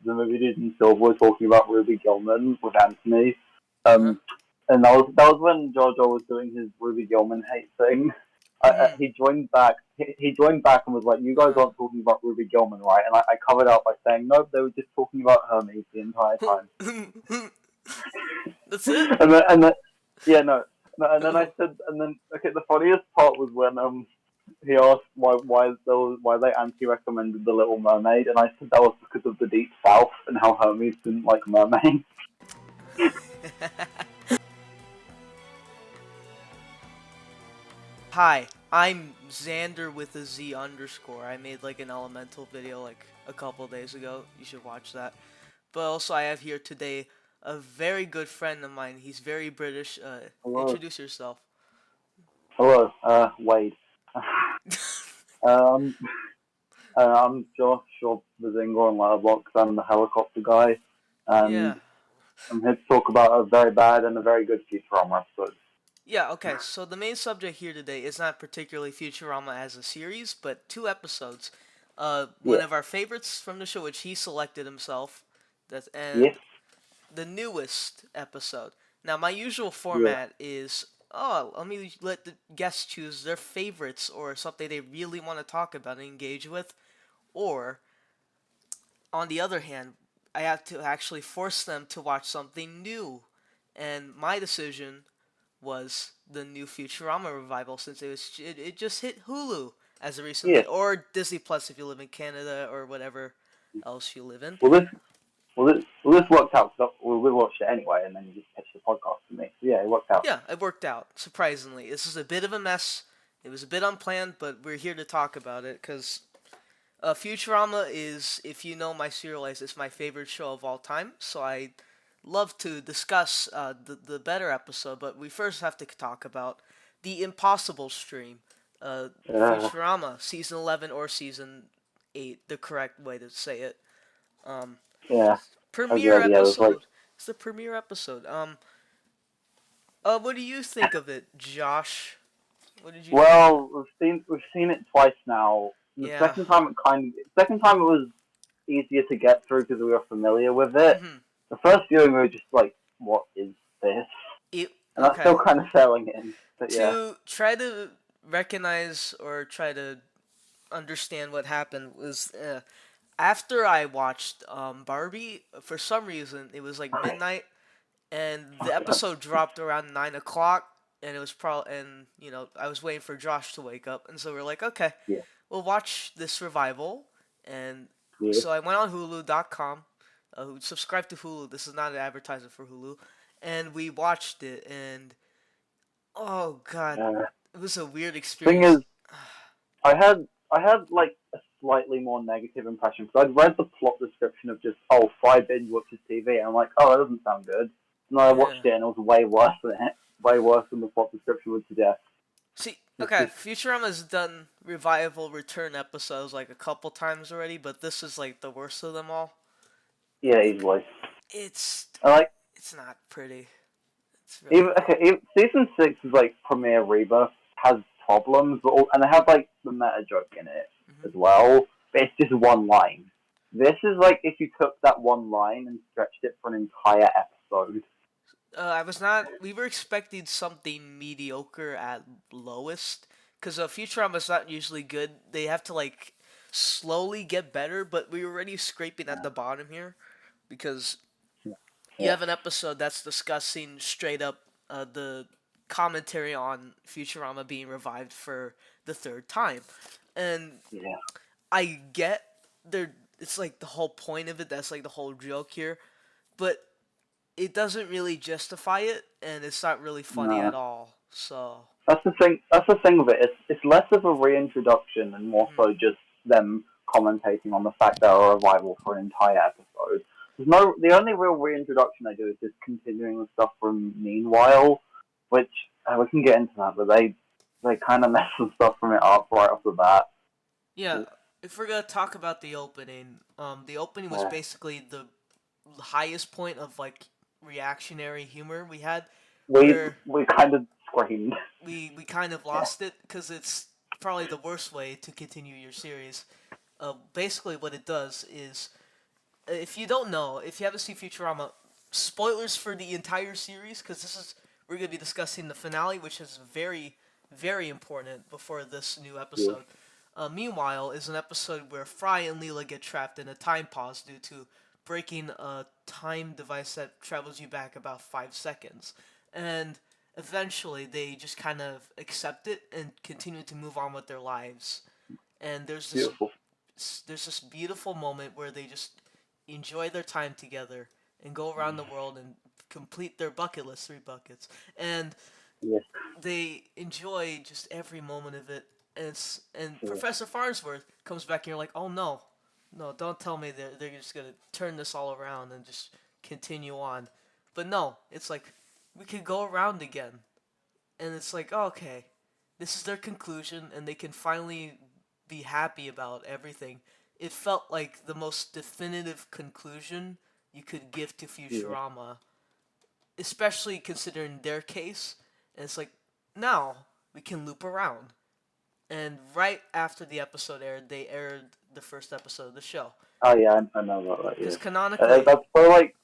the movie Dude in Silver were talking about Ruby Gilman with Anthony. Uh-huh. And that was when Jojo was doing his Ruby Gilman hate thing. Mm-hmm. He joined back. He joined back and was like, "You guys aren't talking about Ruby Gilman, right?" And I covered out by saying, "Nope, they were just talking about Hermes the entire time." That's it? And then yeah, no, and then I said, and then okay, the funniest part was when he asked why they anti-recommended The Little Mermaid, and I said that was because of the Deep South and how Hermes didn't like mermaids. Hi, I'm Xander with a Z underscore. I made like an elemental video like a couple days ago. You should watch that. But also, I have here today a very good friend of mine. He's very British. Hello, Introduce yourself. hello, Wade. um, I'm Josh or Bazinga on Letterboxd. I'm the helicopter guy, and Yeah. I'm here to talk about a very bad and a very good Futurama episode. Yeah, okay, so the main subject here today is not particularly Futurama as a series, but two episodes. One Yeah, of our favorites from the show, which he selected himself, yes, and the newest episode. Now, my usual yeah, format is, oh, let me let the guests choose their favorites or something they really want to talk about and engage with, or on the other hand, I have to actually force them to watch something new. And my decision was the new Futurama revival since it just hit Hulu as of recently, yeah. or Disney Plus if you live in Canada or whatever else you live in. Well, this worked out. So we watched it anyway, and then you just pitched the podcast to me. So yeah, it worked out. Yeah, it worked out surprisingly. This is a bit of a mess. It was a bit unplanned, but we're here to talk about it because Futurama is, if you know my serial life, it's my favorite show of all time. So I love to discuss the better episode, but we first have to talk about the Impossible stream, Uh, Futurama season 11 or season 8, the correct way to say it. Um, yeah, Premiere agreed. Yeah, it was like, episode. It's the premiere episode. What do you think of it, Josh? What did you think? well, we've seen it twice now. And the Yeah. second time it was easier to get through because we were familiar with it. Mm-hmm. The first viewing we were just like, what is this? And that's Okay. still kind of selling in. But yeah, To try to recognize or try to understand what happened was after I watched Barbie. For some reason, it was like midnight, and the episode dropped around 9 o'clock, and it was probably and I was waiting for Josh to wake up, and so we're like, okay, yeah, we'll watch this revival, and yeah, so I went on Hulu.com, subscribe to Hulu. This is not an advertisement for Hulu, and we watched it, and oh god, yeah. it was a weird Thing experience. is, I had like a slightly more negative impression because I'd read the plot description of just Fry binge watches TV, and I'm like, oh, that doesn't sound good. And then I Yeah. watched it, and it was way worse than it, way worse than the plot description would suggest. See, It's okay, just Futurama's done revival return episodes like a couple times already, but this is like the worst of them all. yeah, It, easily. it's I like it's not pretty. It's really even not. okay. Season 6 is like premiere rebirth has problems, and they have like the meta joke in it Hmm. as well. But it's just one line. This is like if you took that one line and stretched it for an entire episode. I was not. We were expecting something mediocre at lowest, because Futurama's not usually good. They have to like slowly get better, but we were already scraping at the bottom here, because you Yeah, have an episode that's discussing straight up the commentary on Futurama being revived for the third time, and yeah. I get there. It's like the whole point of it. That's like the whole joke here, but it doesn't really justify it, and it's not really funny No. at all. So, That's the thing. That's the thing with it. It's less of a reintroduction and more mhm. so just them commentating on the fact they're a revival for an entire episode. There's no. The only real reintroduction they do is just continuing the stuff from Meanwhile, which we can get into that, but they kind of mess some stuff from it up right off the bat. Yeah. If we're gonna talk about the opening was Yeah. basically the highest point of like reactionary humor we had, We where we kind of screamed. we kind of Yeah. lost it because it's probably the worst way to continue your series. Basically, what it does is if you don't know, if you haven't seen Futurama, spoilers for the entire series, because we're gonna be discussing the finale, which is very, very important before this new Yeah. episode. Meanwhile, is an episode where Fry and Leela get trapped in a time pause due to breaking a time device that travels you back about 5 seconds, and eventually they just kind of accept it and continue to move on with their lives. And Beautiful. there's this beautiful moment where they just enjoy their time together and go around the world and complete their bucket list, 3 buckets, and Yes. they enjoy just every moment of it. And Yeah. Professor Farnsworth comes back and you're like, oh no, no, don't tell me they're just gonna turn this all around and just continue on. But no, it's like we could go around again, and it's like, oh, okay, this is their conclusion, and they can finally be happy about everything. It felt like the most definitive conclusion you could give to Yeah. Futurama, especially considering their case. And it's like, now we can loop around. And right after the episode aired, they aired the first episode of the show. Oh yeah, I know about that. Because Yeah. canonically, That's so like.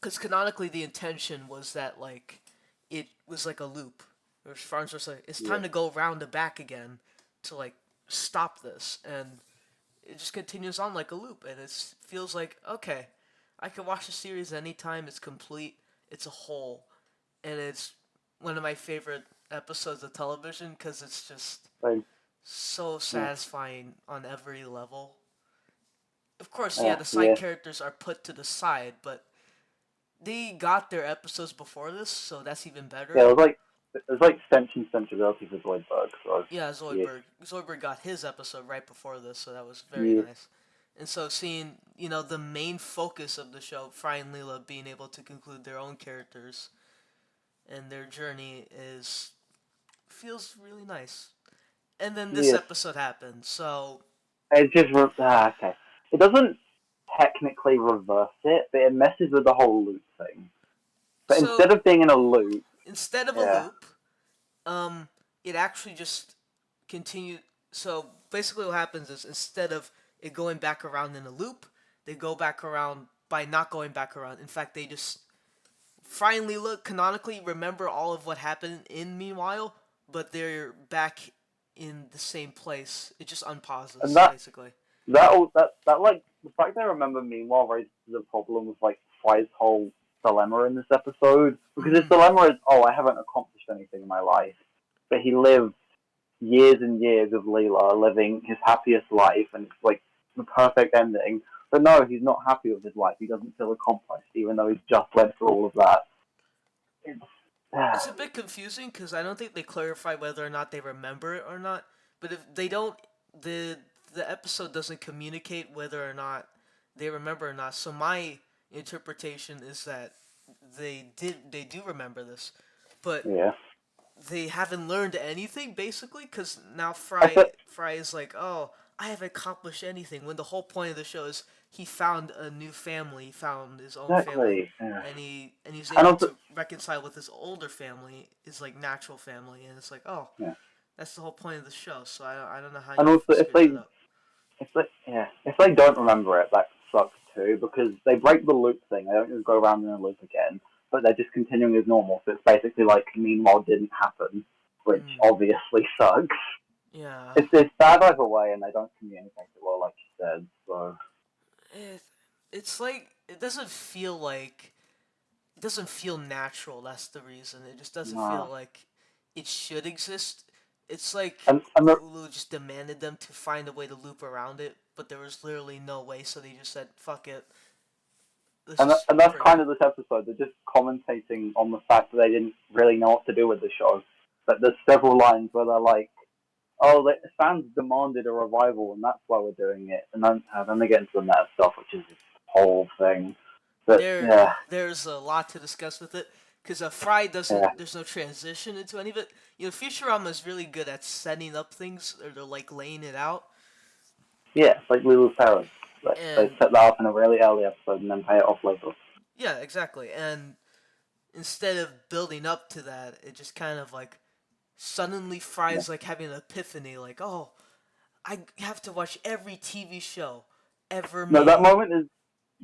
because canonically the intention was that like it was like a loop. Where Farns was like, it's Yeah. time to go round and back again to like stop this, and it just continues on like a loop, and it feels like okay, I can watch the series anytime. It's complete. It's a whole, and it's one of my favorite episodes of television because it's just Like, so yeah. satisfying on every level. Of course, yeah, Yeah. the side Yeah. characters are put to the side, but they got their episodes before this, so that's even Yeah. better. It was like sentient sensibility for Zoidberg. So Yeah, yeah. Zoidberg got his episode right before this, so that was very Yeah. nice. And so seeing, the main focus of the show, Fry and Leela being able to conclude their own characters and their journey is feels really nice. And then this Yes. episode happened, so It just okay. It doesn't technically reverse it, but it messes with the whole loop thing. But so instead of being in a loop, instead of a yeah, loop, um, it actually just continued. So basically, what happens is instead of it going back around in a loop, they go back around by not going back around. In fact, they just finally look canonically remember all of what happened in Meanwhile, but they're back in the same place. It just and unpauses basically. that like the fact that I remember meanwhile raises the problem with like Fry's whole dilemma in this episode because his Mm-hmm. dilemma is, oh, I haven't accomplished anything in my life, but he lived years and years of Leela living his happiest life, and it's like the perfect ending. But no, he's not happy with his life. He doesn't feel accomplished, even though he's just led through all of that. It's, It's a bit confusing because I don't think they clarify whether or not they remember it or not. But if they don't, the the episode doesn't communicate whether or not they remember or not. So my interpretation is that they do remember this, but yeah, they haven't learned anything basically because now I Fry said Fry is like, oh, I haven't accomplished anything. When the whole point of the show is he found a new family, he found his own family, exactly. Yeah. and he's And able also, to reconcile with his older family, his like natural family, and it's like, oh, yeah. that's the whole point of the show. So I don't know how And you also, screwed that up. if they don't remember it, that sucks too because they break the loop thing. They don't just go around in a loop again, but they're just continuing as normal. So it's basically like meanwhile didn't happen, which Mm, obviously sucks. yeah, It's bad either way, and they don't communicate it well, like you said. So it, it's like it doesn't feel natural. That's the reason. It just doesn't feel no, like it should exist. It's like and Hulu just demanded them to find a way to loop around it, but there was literally no way, so they just said, "Fuck it, let's just and that's bring kind it." of this episode. They're just commentating on the fact that they didn't really know what to do with the show. But there's several lines where they're like, "Oh, the fans demanded a revival, and that's why we're doing it." And then they get into the meta stuff, which is this whole thing. But yeah, There's a lot to discuss with it because Fry yeah, doesn't. There's no transition into any of it. Futurama is really good at setting up things or they're like laying it out, yeah. It's like Lulu's parents. They and set that up in a really early episode and then pay it off later. yeah, exactly. And instead of building up to that, it just kind of like suddenly Yeah. Fry's like having an epiphany, like, oh, I have to watch every TV show ever No, that made. moment is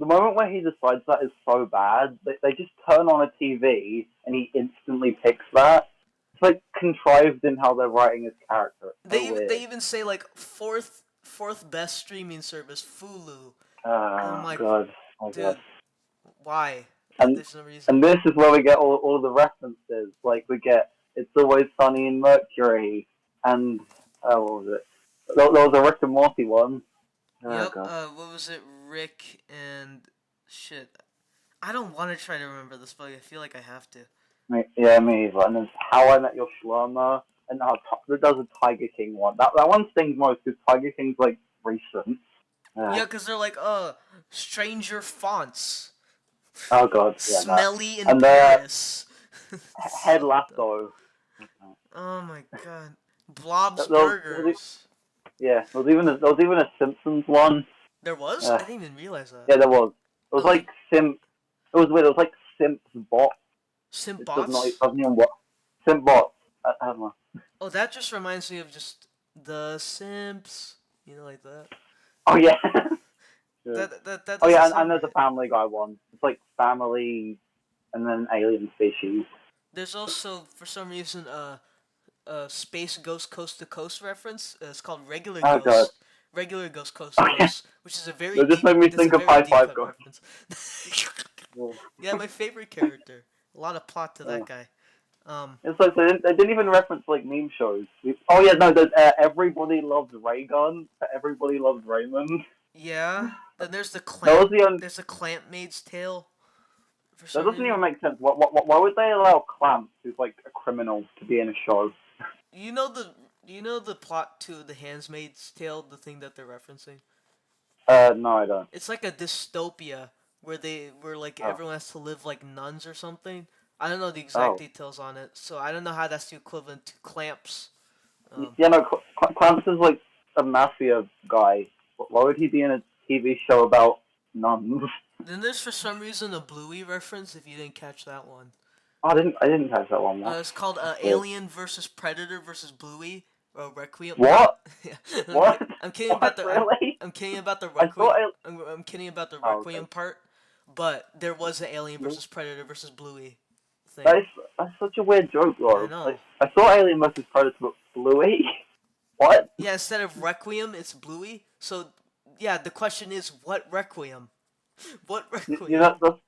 the moment where he decides that is so bad, they just turn on a TV and he instantly picks that. It's like contrived in how they're writing his character. It's so weird. They even say like fourth best streaming service, Hulu. And I'm like, God. Oh god. dude, why? And There's no reason. and this is where we get all the references. Like we get It's Always Sunny in Mercury and what was it? There was a Rick and Morty one. Oh Yep. god. What was it? Rick and shit. I don't want to try to remember this, but I feel like I have to. Yeah, me either. And there's How I Met Your Schlerma, and there does a Tiger King one. That one stings most because Tiger King's like recent. Yeah, because they're like, stranger fonts. Oh god, yeah, that. Smelly in And Paris. Head So Lasso. oh my god. Blob's There was- Burgers. Yeah, there was even a Simpsons one. There was? I didn't even realize that. Yeah, there was. It was Okay. like Simp. It was weird. It was like Simp's Bot. Simp It bots? doesn't even work. Simp Bot. I don't know. Oh, that just reminds me of just the Simps. You know, like that. Oh yeah. Yeah. That Oh yeah, doesn't and there's sound a Family Guy one. It's like Family, and then Alien Species. There's also, for some reason, Space Ghost Coast to Coast reference. It's called Regular Oh Ghost. god. Regular Ghost Coast to Oh yeah. Coast, which is a very That just made me think of High Five Ghost. reference. Yeah, my favorite character. A lot of plot to that guy. It's like they didn't even reference like meme shows. Oh yeah, no, there's Everybody Loves Raygun. Everybody Loves Raymond. Yeah. Then there's the That clamp. was the There's a clamp maid's tale. For That some doesn't reason. even make sense. Why would they allow Clamp, who's like a criminal, to be in a show? You know the plot to The Handmaid's Tale, the thing that they're referencing? No, I don't. It's like a dystopia where like everyone has to live like nuns or something. I don't know the exact details on it, so I don't know how that's the equivalent to clamps. Yeah, no, Clamp is like a mafia guy. Why would he be in a TV show about nuns? Then there's for some reason a Bluey reference if you didn't catch that one. Oh, I didn't catch that one. It's called Alien versus Predator versus Bluey. Requiem. What? Yeah. What? I'm kidding about the. Really? I'm kidding about the I thought Requiem. I'm kidding about the Oh, Requiem okay. part, but there was an Alien versus Predator versus Bluey thing. That's such a weird joke, though. I know. Like, I saw Alien vs Predator, but Bluey. What? Yeah, instead of Requiem, it's Bluey. So yeah, the question is, what Requiem? What Requiem? You know,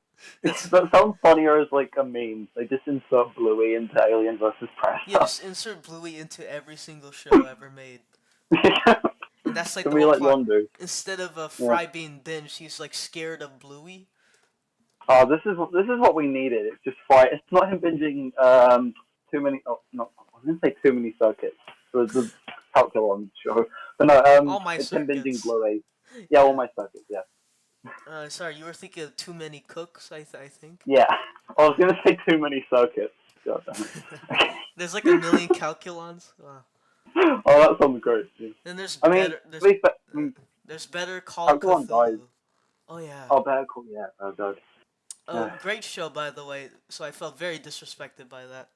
that sounds funnier as like a meme. They just insert Bluey into Alien vs Predator. Yeah, just insert Bluey into every single show ever made. And that's like Can the we whole like plot. wonder? Instead of Fry being binged, he's like scared of Bluey. Oh, this is what we needed. It's just Fry. It's not him binging too many. Oh, no, I didn't say too many circuits. The Calculon show, but no, All My it's him binging Circuits. Bluey. Yeah, all my circuits. Yeah. Sorry, you were thinking of Too Many Cooks, I think. Yeah, I was gonna say too many circuits. God damn it. There's like a million calculons. Wow. Oh, that sounds great. Yeah. Then there's I mean, there's Better Call Calculon Cthulhu. dies. Oh yeah. Oh, Better Call. Yeah. Oh god. Great show by the way. So I felt very disrespected by that.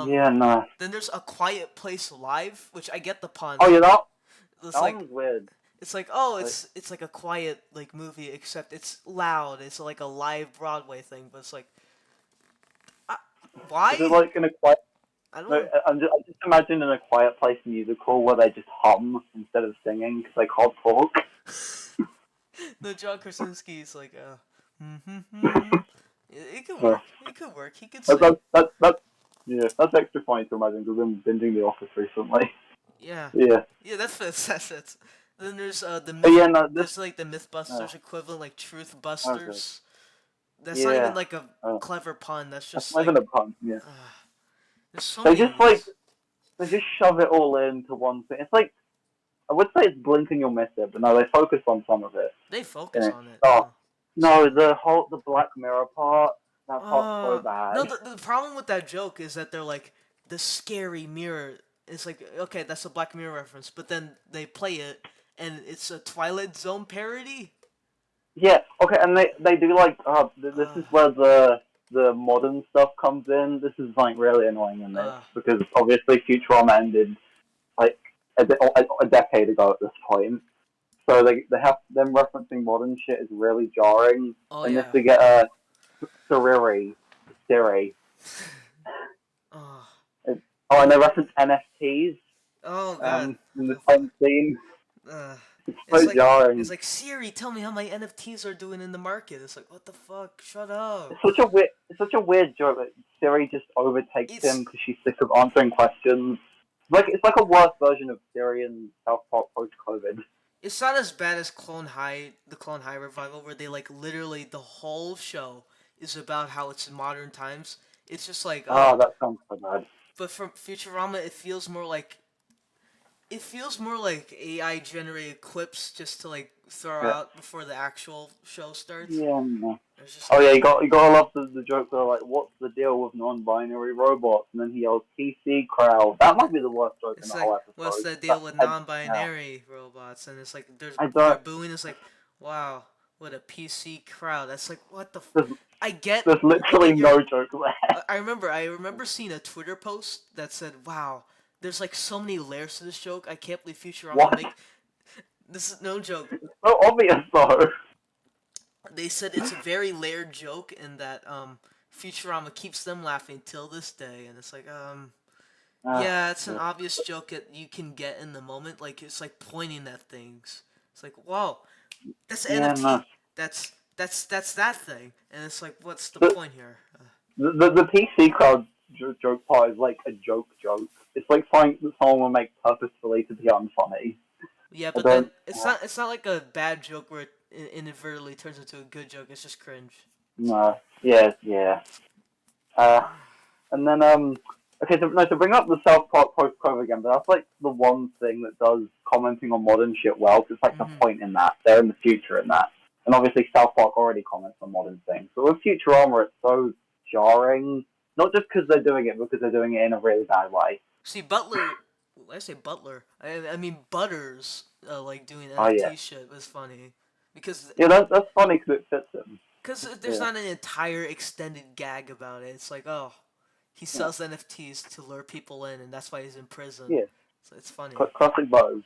Yeah, no. Then there's A Quiet Place Live, which I get the pun. Oh, yeah, that It's like one's weird. it's like it's like a quiet like movie except it's loud. It's like a live Broadway thing, but it's like why? Is it like in a quiet? I don't No, know. I just imagine in a Quiet Place musical where they just hum instead of singing because they can't talk. No, John Krasinski's like it could Yeah. work. It could work. He could sing. That's extra funny to imagine because I'm binging The Office recently. Yeah. Yeah. Yeah, that fits. That fits. Then there's the But yeah, no, there's like the MythBusters equivalent, like Truth Busters. That's not Yeah. even like a clever pun. That's That's just not like even a pun. Yeah. there's so They many. just like they just shove it all into one thing. It's like I would say it's blink and you'll miss it, but no, they focus on some of it. They focus on it. Oh. No, the Black Mirror part. That part's so bad. No, the problem with that joke is that they're like the scary mirror. It's like okay, that's a Black Mirror reference, but then they play it and it's a Twilight Zone parody. Yeah, okay, and they do like this is where the modern stuff comes in. This is like really annoying in this because obviously Futurama ended like a decade ago at this point. So they have them referencing modern shit is really jarring. Oh And if yeah. they get a Siri, Oh. oh, and they reference NFTs Oh god. in the same scene. Uh, It's it's so like jarring. Siri, tell me how my NFTs are doing in the market. It's like what the fuck? Shut up. It's such a weird joke that Siri just overtakes It's him because she's sick of answering questions. It's like a worse version of Siri in South Park post COVID. it's not as bad as Clone High, the Clone High revival, where they like literally the whole show is about how it's in modern times. It's just like Oh, that sounds so bad. but from Futurama, it feels more like AI generated clips just to like throw Yeah. out before the actual show starts. Yeah. No. It's just Oh like yeah, you gotta love the joke where like, what's the deal with non-binary robots? And then he yells PC crowd. That might be the worst joke in it's the like whole what's episode. the deal with Yeah. non-binary robots? And it's like I they're don't. booing. It's like wow, what a PC crowd. That's like what the. There's, I get there's I literally get your no joke there. I remember seeing a Twitter post that said, "Wow, there's like so many layers to this joke. I can't believe Futurama What? make this is no joke." So obvious though. They said it's a very layered joke and that Futurama keeps them laughing till this day, and it's like yeah, it's an Yeah. obvious joke that you can get in the moment. Like it's like pointing at things. It's like wow, that's an Yeah, no. NFT. That's that thing, and it's like what's the The, point here? the PC crowd joke part is like a joke. It's like something that someone will make purposefully to be unfunny. Yeah, I but then don't. it's not like a bad joke where it inadvertently turns into a good joke. It's just cringe. No. Yeah. Uh, and then okay, so no, to bring up the South Park post COVID again, but that's like the one thing that does commenting on modern shit well. 'Cause it's like the Mm-hmm. point in that they're in the future in that, and obviously South Park already comments on modern things. But with Futurama, it's so jarring. Not just because they're doing it, because they're doing it in a really bad way. See, Butler. I say Butler. I mean Butters. Like doing Oh yeah, NFT shit was funny because yeah, that's funny because it fits him. there's Yeah, not an entire extended gag about it. It's like oh, he yeah, sells NFTs to lure people in, and that's why he's in prison. yeah. So it's funny. Classic buzz.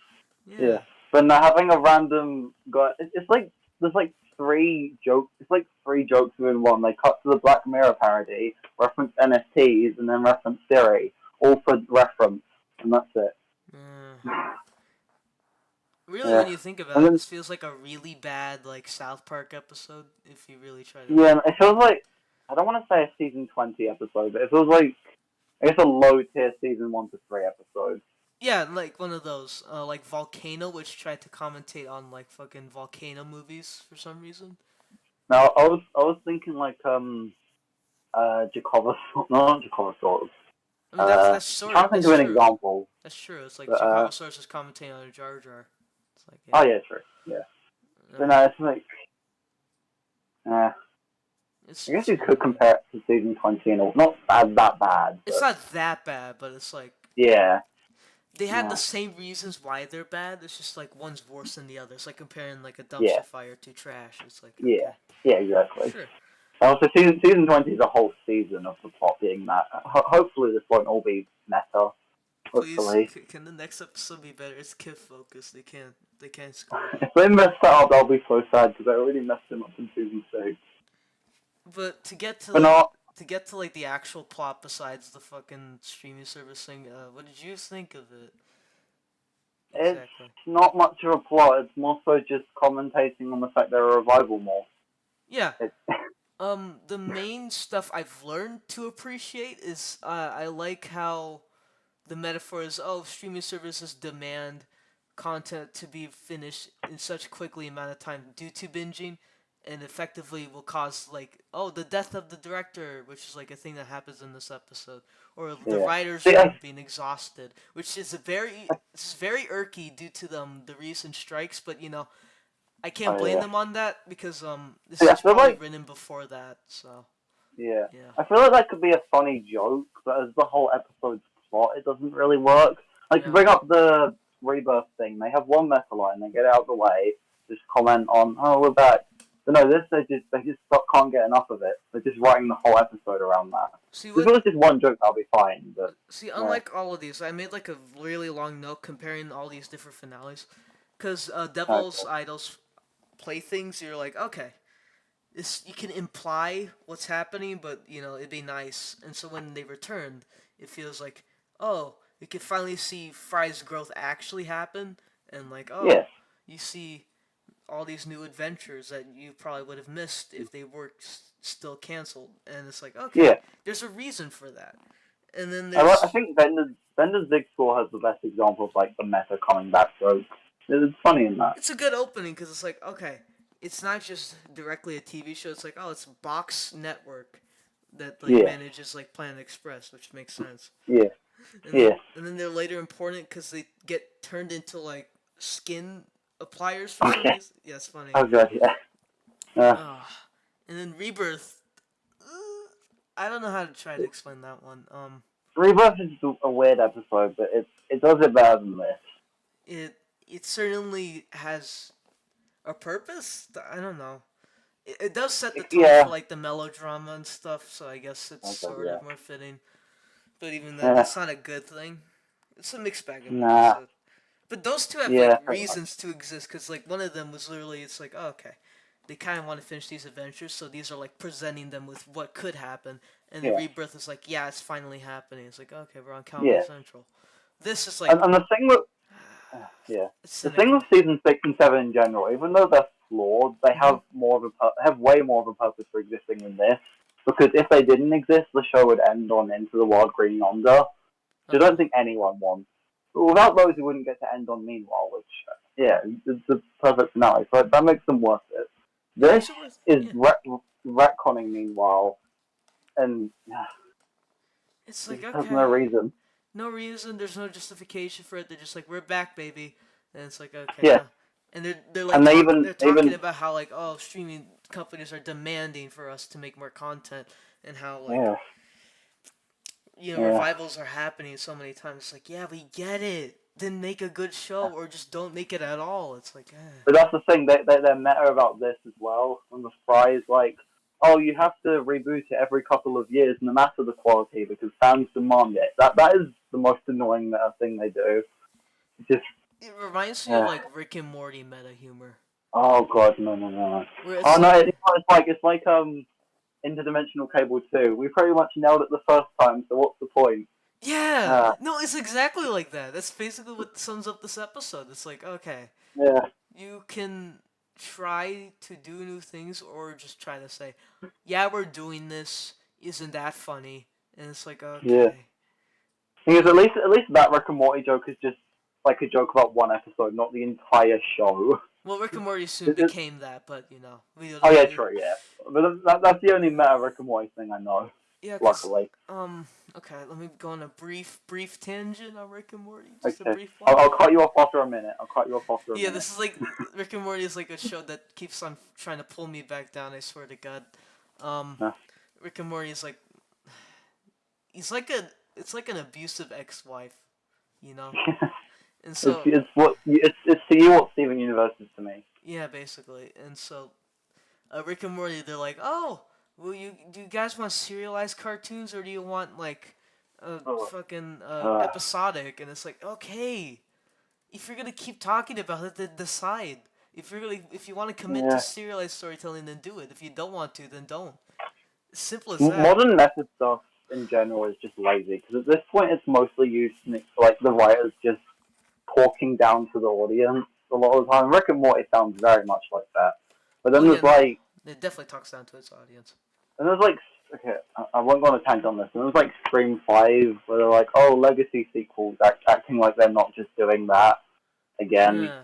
Yeah. Yeah, but now having a random guy, it's like there's like three jokes. It's like three jokes within one. They cut to the Black Mirror parody, reference NFTs, and then reference Siri, all for reference, and that's it. Mm. Really, Yeah, when you think about and it, then this feels like a really bad like South Park episode. If you really try to. yeah, it feels like I don't want to say a season 20 episode, but it feels like I guess a low tier season 1 to 3 episode. Yeah, like one of those, like Volcano, which tried to commentate on like fucking volcano movies for some reason. Now I was thinking like Jacoba, no, not Jacoba. I mean, I'm trying to think of an true. example. That's true. It's like But Jacobosaurus is commentating on a Jar Jar. It's like oh yeah. yeah, true. Yeah. But Uh, no, it's like uh, I guess it's you could compare it to season 20 and all. Not that bad, it's but not that bad, but it's like yeah, they had the yeah, same reasons why they're bad. It's just like one's worse than the other. It's like comparing like a yeah, dumpster fire to trash. It's like yeah, okay, yeah, exactly. sure. And also, season 20 is a whole season of the plot being that. Hopefully, this won't all be meta. Please, Hopefully, can the next episode be better? It's kid focused. They can't screw it if up. they mess that up, I'll be so sad because I already messed him up in season 6. But But no, to get to like the actual plot besides the fucking streaming service thing, what did you think of it it's exactly? not much of a plot. It's more so just commentating on the fact they're a revival more. Yeah. It's, The main stuff I've learned to appreciate is I like how the metaphor is oh streaming services demand content to be finished in such quickly amount of time due to binging and effectively will cause like oh the death of the director which is like a thing that happens in this episode or the yeah. writers See, room being exhausted which is a very it's very irky due to the recent strikes but you know I can't oh blame yeah. them on that because this See, I is feel probably like written before that so yeah, yeah I feel like that could be a funny joke, but as the whole episode's plot, it doesn't really work. Like to yeah bring up the rebirth thing, they have one meta line, they get it out of the way, just comment on, oh, we're back. But no, this they just can't get enough of it. They're just writing the whole episode around that. see If it what was just one joke, that'll be fine. But See, yeah, unlike all of these, I made like a really long note comparing all these different finales. Because Devil's Okay. Idols playthings, you're like, okay, this you can imply what's happening, but it'd be nice. And so when they returned, it feels like, oh, you can finally see Fry's growth actually happen, and like, oh, Yes. you see all these new adventures that you probably would have missed if they were still canceled. And it's like, okay, Yeah. there's a reason for that. And then I there's think Bender's Jigsaw has the best example of like the meta coming back. So it's funny in that. it's a good opening because it's like, okay, it's not just directly a TV show. It's like, oh, it's Box Network that like Yeah. manages like Planet Express, which makes sense. Yeah. And then Yeah. and then they're later important because they get turned into like skin appliers for some Okay. reason. Yeah, it's funny. Oh god. Yeah. Ah, and then Rebirth. I don't know how to try to explain that one. Rebirth is a weird episode, but it does it better than this. It it certainly has a purpose. I don't know. It does set the tone for Yeah. like the melodrama and stuff, so I guess it's Oh god. sort Yeah. of more fitting. But even then, Yeah. that's not a good thing. It's a mixed bag of Nah. episodes. But those two have like Yeah. Pretty much. reasons to exist, because like one of them was literally, it's like, oh, okay, they kind of want to finish these adventures, so these are like presenting them with what could happen, and the Yeah. Rebirth is like, yeah, it's finally happening. It's like, okay, we're on Comedy Yeah. Central. This is And, like, and the thing with yeah, it's the thing with cynical. season 6 and 7 in general, even though they're flawed, they Mm-hmm. have way more of a purpose for existing than this. Because if they didn't exist, the show would end on Into the Wild Green Yonder, which I don't think anyone wants. But without those, it wouldn't get to end on Meanwhile, which yeah, it's the perfect finale. So that makes them worth it. It This makes it worth. is Yeah. retconning Meanwhile, and It's it like, just has okay, no reason. no reason. There's no justification for it. They're just like, we're back, baby, and it's like, okay, Yeah, yeah. And they're like and they're talking about how like, oh, streaming companies are demanding for us to make more content, and how like yeah, yeah. revivals are happening so many times. It's like, yeah, we get it. Then make a good show, or just don't make it at all. It's like, But that's the thing, they're meta about this as well. On the Fry like, oh, you have to reboot it every couple of years, no matter the quality, because fans demand it. That is the most annoying meta thing they do. Just, it reminds me of uh, like Rick and Morty meta humor, oh god, no, no, no. where Oh it's no, like, it's like Interdimensional Cable 2. We pretty much nailed it the first time, so what's the point? yeah, Uh, no, it's exactly like that. That's basically what sums up this episode. It's like, okay, yeah, you can try to do new things, or just try to say, yeah, we're doing this. Isn't that funny? And it's like, yeah. okay, Because you at least that Rick and Morty joke is just like a joke about one episode, not the entire show. well, Rick and Morty soon It, became that, but we Oh don't. yeah, true, yeah. But that's the only meta Rick and Morty thing I know. Yeah, cause Luckily. okay, let me go on a brief tangent on Rick and Morty, just a Okay. brief one. I'll cut you off after a minute. I'll cut you off after a Yeah, minute. this is like Rick and Morty is like a show that keeps on trying to pull me back down. I swear to God. Um, No. Rick and Morty is like he's like a it's like an abusive ex-wife, you know. And so it's to you what Steven Universe is to me. yeah, basically. And so Rick and Morty, they're like, oh, do you guys want serialized cartoons, or do you want like Oh. fucking Uh, episodic? And it's like, okay, if you're gonna keep talking about it, then decide. If you want to commit to yeah. serialized storytelling, then do it. If you don't want to, then don't. Simple as that. Modern method stuff in general is just lazy because at this point it's mostly used for like the writers just talking down to the audience a lot of the time. Rick and Morty sounds very much like that. But Oh then yeah, there's no, like it definitely talks down to its audience. And there's like, okay, I won't go on a tangent on this. And there's like Scream 5, where they're like, oh, legacy sequels, acting like they're not just doing that again. Yeah.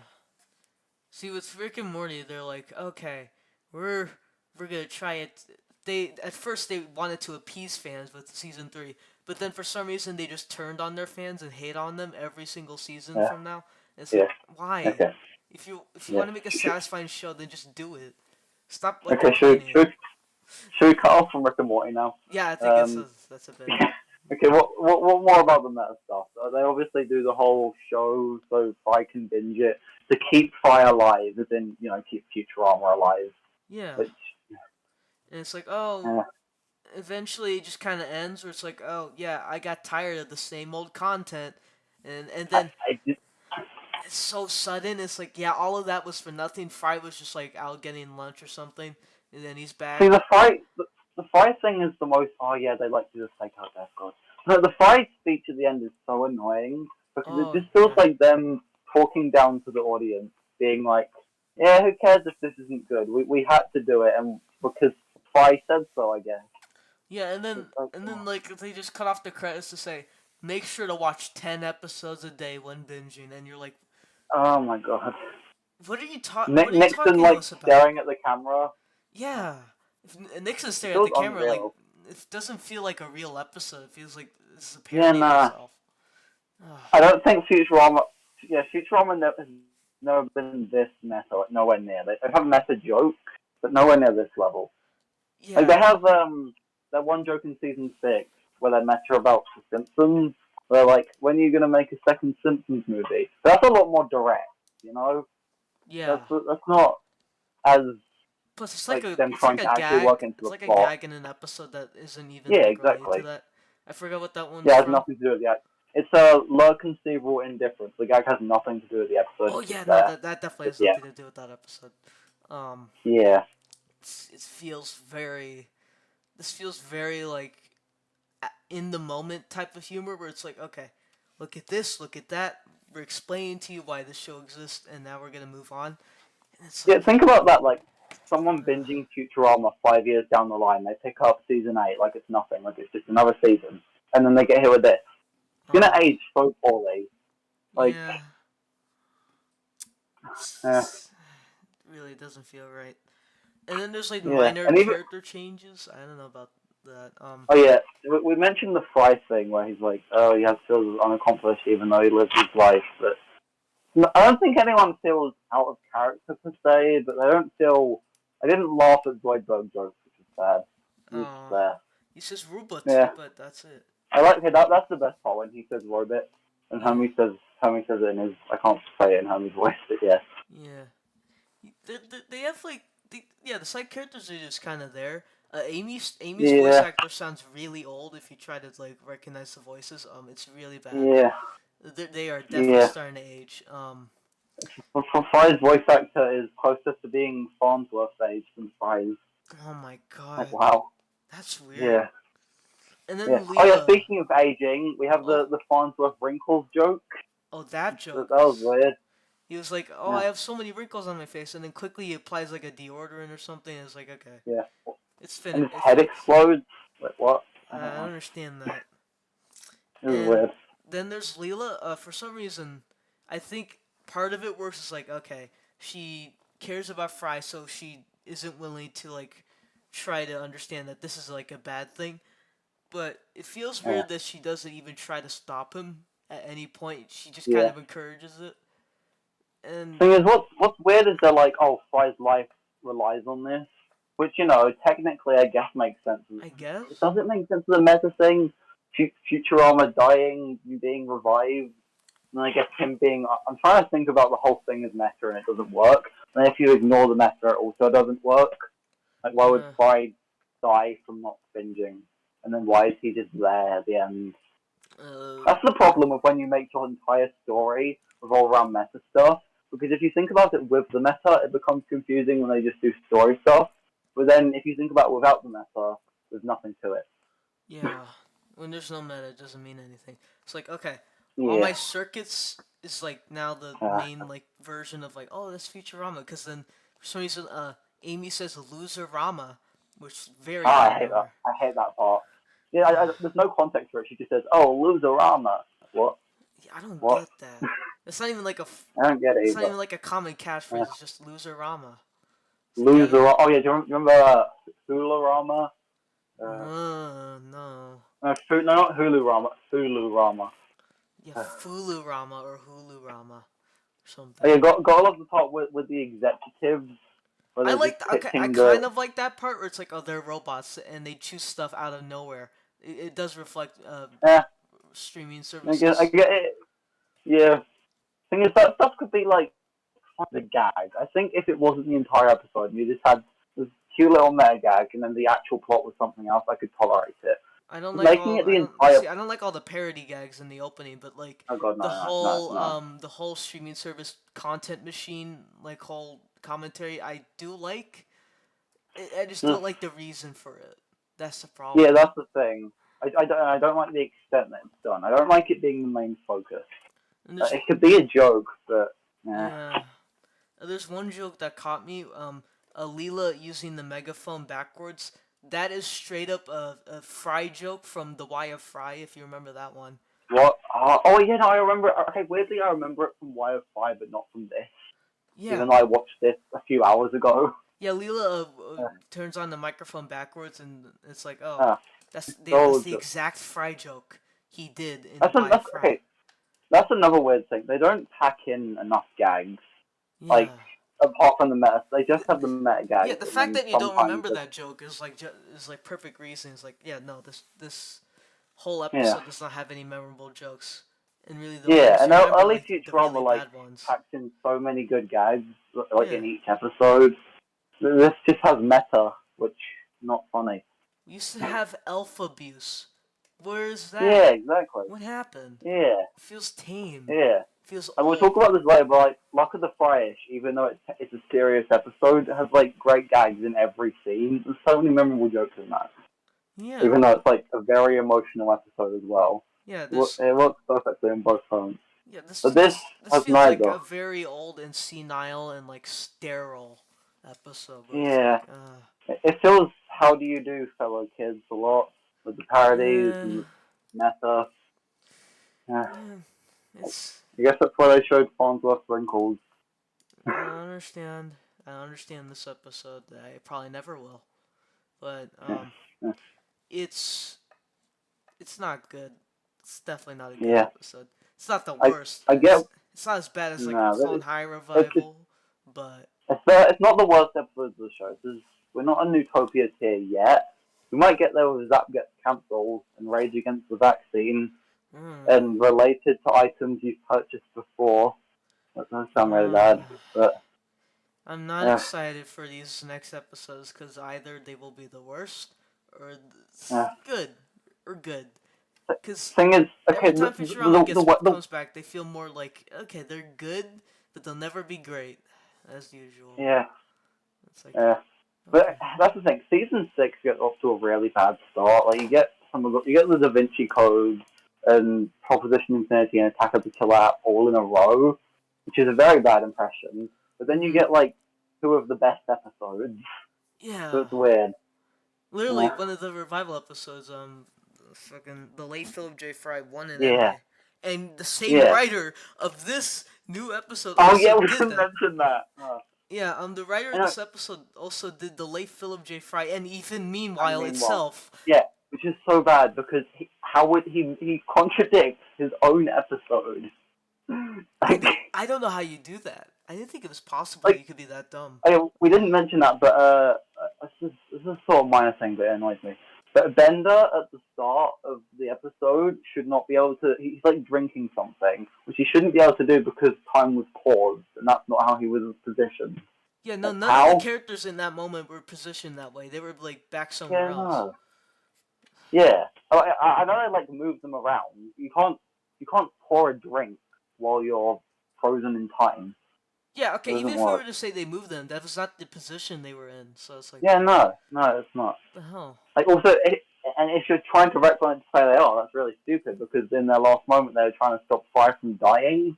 See, with Rick and Morty, they're like, okay, we're we're gonna try it. They at first they wanted to appease fans with season 3, but then for some reason they just turned on their fans and hate on them every single season Yeah, from now. And it's like, yeah, why? okay, If you yeah. want to make a satisfying show, then just do it. Stop like Okay, complaining. should we cut off from Rick and Morty now? Yeah, I think Um, that's a bit. okay, what more about the meta stuff? They obviously do the whole show so Fry can binge it to keep Fry alive, as in, keep Futurama alive. Yeah, Which, and it's like, oh, uh, eventually it just kind of ends where it's like, oh yeah, I got tired of the same old content, and then I just, it's so sudden. It's like, yeah, all of that was for nothing. Fry was just like out getting lunch or something, and then he's See, back. the fight thing is the most. Oh yeah, they like to just take out their gods. No, the fight speech at the end is so annoying because it Oh just feels yeah, like them talking down to the audience, being like, "Yeah, who cares if this isn't good? We had to do it, and because Fry said so, I guess." yeah, and then It's like, and then like they just cut off the credits to say, make sure to watch 10 episodes a day when binging, and you're like, oh my god. What are you Nixon talking to like us about? staring at the camera. Yeah, if Nixon's It staring at the feels camera, like unreal. it doesn't feel like a real episode. It feels like this is a Yeah, parody of nah. itself. Ugh. I don't think Futurama. Yeah, Futurama has never been this meta. Like, nowhere near. They have meta jokes, but nowhere near this level. Like they Yeah. have that one joke in season 6 where they meta about the Simpsons. Where like, when are you gonna make a second Simpsons movie? But that's a lot more direct. You know, Yeah. that's not as Plus, it's like like a them it's trying like a to actually work gag. into It's the like a plot. gag in an episode that isn't even Yeah, like related to exactly. that. I forgot what that one's Yeah, it has from. nothing to do with the act. It's a low conceivable indifference. The gag has nothing to do with the episode. Oh It's just yeah, no, there. that definitely But has yeah, nothing to do with that episode. Um, yeah, it feels very. This feels very like in the moment type of humor where it's like, okay, look at this, look at that. We're explaining to you why this show exists, and now we're gonna move on. And it's yeah. like, Think about that. Like someone uh, binging Futurama 5 years down the line, they pick up season 8 like it's nothing, like it's just another season, and then they get here with this. It's gonna oh age so poorly. Like, yeah, yeah, it really doesn't feel right. And then there's like yeah. minor And even character changes. I don't know about that. oh yeah, we mentioned the Fry thing where he's like, oh, he has feels unaccomplished even though he lives his life, but I don't think anyone feels out of character per se, but they don't feel. I didn't laugh at Zoidberg jokes, which is bad. It was just Oh, there. he says robot, Yeah, but that's it. I like it. That's the best part when he says robot, and Yeah, Homie says it in his. I can't say it in Homie's voice, but yeah. yeah. They have like yeah, the side characters are just kind of there. Amy's voice Yeah, actor sounds really old if you try to like recognize the voices. It's really bad. yeah, They are definitely yeah. starting to age. For Fry's voice actor is closer to being Farnsworth's age than Fry's. Oh my Like, god, wow. that's weird. Yeah, And yeah. then Oh yeah. Leela. Speaking of aging, we have Oh, the Farnsworth wrinkles joke. oh, that joke That was was. weird. He was like, "Oh, Yeah, I have so many wrinkles on my face," and then quickly he applies like a deodorant or something. It's like, okay, yeah. it's And fit. his It head fits. explodes. Like what? I don't I don't know. understand that. It was And weird. then there's Leela. For some reason, I think part of it works is like, okay, she cares about Fry, so she isn't willing to like try to understand that this is like a bad thing. But it feels Yeah. weird that she doesn't even try to stop him at any point. She just kind Yeah. of encourages it. And Thing is, what's weird is they're like, oh, Fry's life relies on this, which technically I guess makes sense. I It guess, doesn't make sense of the meta thing. Futurama dying, you being revived, and I guess him being. I'm trying to think about the whole thing as meta, and it doesn't work. And if you ignore the meta, it also doesn't work. Like, why would uh, Fry die from not binging? And then why is he just there at the end? uh, That's the problem with when you make your entire story revolve around meta stuff. Because if you think about it with the meta, it becomes confusing when they just do story stuff. But then if you think about it without the meta, there's nothing to it. yeah. When there's no meta, it doesn't mean anything. It's like, okay, all Yeah. my circuits is like now the Uh, main like version of like, oh, that's Futurama. Because then for some reason, Amy says loser-rama, which is very out I of hate that. nowhere. I hate that part. Yeah, there's no context for it. She just says, "Oh, Loserama." What? Yeah, I don't What? get that. It's not even like I don't get it it's not either. even like a common catchphrase. It's just loser-rama. It's like, yeah, Loser. Oh yeah, do you remember Fularama? Uh, no. no, not Hulurama. Fulurama. Yeah, Fulu-rama or Hulu-rama or Oh, something. yeah, got a lot of the part with the executives where I they're just like okay, I pitching the. kind of like that part where it's like, oh, they're robots and they choose stuff out of nowhere. It does reflect Yeah, streaming I services. get it. Yeah. Thing is, that stuff could be like the gag. I think if it wasn't the entire episode, and you just had this cute little meta gag, and then the actual plot was something else, I could tolerate it. I don't like making all. it the I don't entire. see. I don't like all the parody gags in the opening, but like Oh god, no. the whole streaming service content machine, like whole commentary, I do like. I just don't Just, like the reason for it. That's the yeah, problem. that's the thing. I don't like the extent that it's done. I don't like it being the main focus. And there's It could be a joke, but yeah. yeah, there's one joke that caught me. Leela using the megaphone backwards. That is straight up a Fry joke from The Why of Fry, if you remember that one. What? Oh yeah, no, I remember. Okay, weirdly, I remember it from Wire Five, but not from this. Yeah, Even though I watched this a few hours ago. yeah. Leela Uh, turns on the microphone backwards, and it's like, oh, uh, that's so the exact Fry joke he did in that's Why of Fry. okay. That's another weird thing. They don't pack in enough gags. Like Yeah. apart from the meta, they just have the meta Yeah, gags, the and fact then that you don't sometimes remember just that joke is like is like perfect reason. It's like, yeah, no, this whole yeah, episode does not have any memorable jokes, and really the yeah. ones And you remember at are least like the Futurama really like bad ones. packs in so many good gags like Yeah, in each episode. This just has meta, which not funny. we used to have elf abuse. Where's Yeah, that? exactly. What happened? Yeah, It feels tame. yeah. Feels And we'll talk old. about this later, but like Luck of the Fryish, even though it's a serious episode, it has like great gags in every scene. There's so many memorable jokes in that. Yeah, Even though it's like a very emotional episode as well. yeah. It works perfectly on both fronts. Yeah, this But this this has feels like neither. a very old and senile and like sterile episode where it's Yeah. like, It feels How Do You Do, Fellow Kids a lot, with the parodies yeah, and the meta. Yeah. yeah. It's I guess that's why they showed Farnsworth wrinkles. I don't understand. I don't understand this episode. I probably never will. But Yeah. Yeah. it's it's not good. It's definitely not a good Yeah. episode. It's not the I, worst. I get. It's not as bad as like No, Clone High it's Revival, but It's not the worst episode of the show. We're not in Utopia tier yet. We might get there with Zap gets cancelled and Rage Against the Vaccine mm, and related to items you've purchased before. That doesn't sound really uh, bad, but I'm not yeah, excited for these next episodes because either they will be the worst or yeah. good or good. Because Thing is, okay, every time Futurama the comes back, they feel more like okay, they're good, but they'll never be great, as usual. yeah, It's like yeah. okay, But that's the thing. Season 6 gets off to a really bad start. Like you get the Da Vinci Code and Proposition Infinity and Attack of the Killer App all in a row, which is a very bad impression. But then you mm, get like two of the best episodes, so yeah. it's weird. Literally, Yeah, one of the revival episodes, fucking the late Philip J. Fry won an yeah, Emmy, and the same yeah. writer of this new episode Oh also yeah, we did didn't that. mention that. Yeah, the writer I of know. this episode also did the late Philip J. Fry, and even And Meanwhile meanwhile, itself. yeah, which is so bad because how would he contradicts his own episode? like, I don't know how you do that. I didn't think it was possible like you could be that dumb. we didn't mention that, but this is sort of a minor thing, but it annoys me. But Bender at the start of the episode should not be able to. He's like drinking something, which he shouldn't be able to do because time was paused, and that's not how he was positioned. Yeah, no, Like none of the how? characters in that moment were positioned that way. They were like back somewhere Yeah, else. no. Yeah, I know they like move them around. You can't pour a drink while you're frozen in time. Yeah, It okay, even doesn't if we were work. to say they moved them, that was not the position they were in. So it's like, Yeah, no, it's not. what the hell? Like also, and if you're trying to retcon it to say they are, that's really stupid because in their last moment they were trying to stop Fry from dying.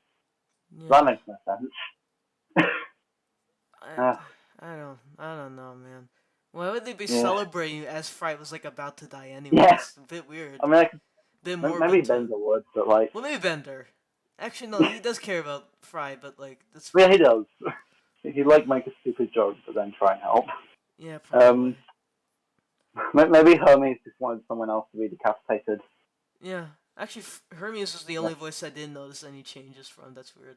That Yeah, makes no sense. I, uh, I don't know, man. Why would they be yeah, celebrating as Fry was like about to die anyway? yeah. It's a bit weird, I mean, bit maybe morbid too. Bender would, but like, Well, maybe Bender. Actually, no, he does care about Fry, but like that's yeah, he does. He'd like make a stupid joke, but then try and help. yeah, probably. Um, maybe Hermes just wanted someone else to be decapitated. Yeah, actually, Hermes was the Yeah, only voice I didn't notice any changes from. That's weird.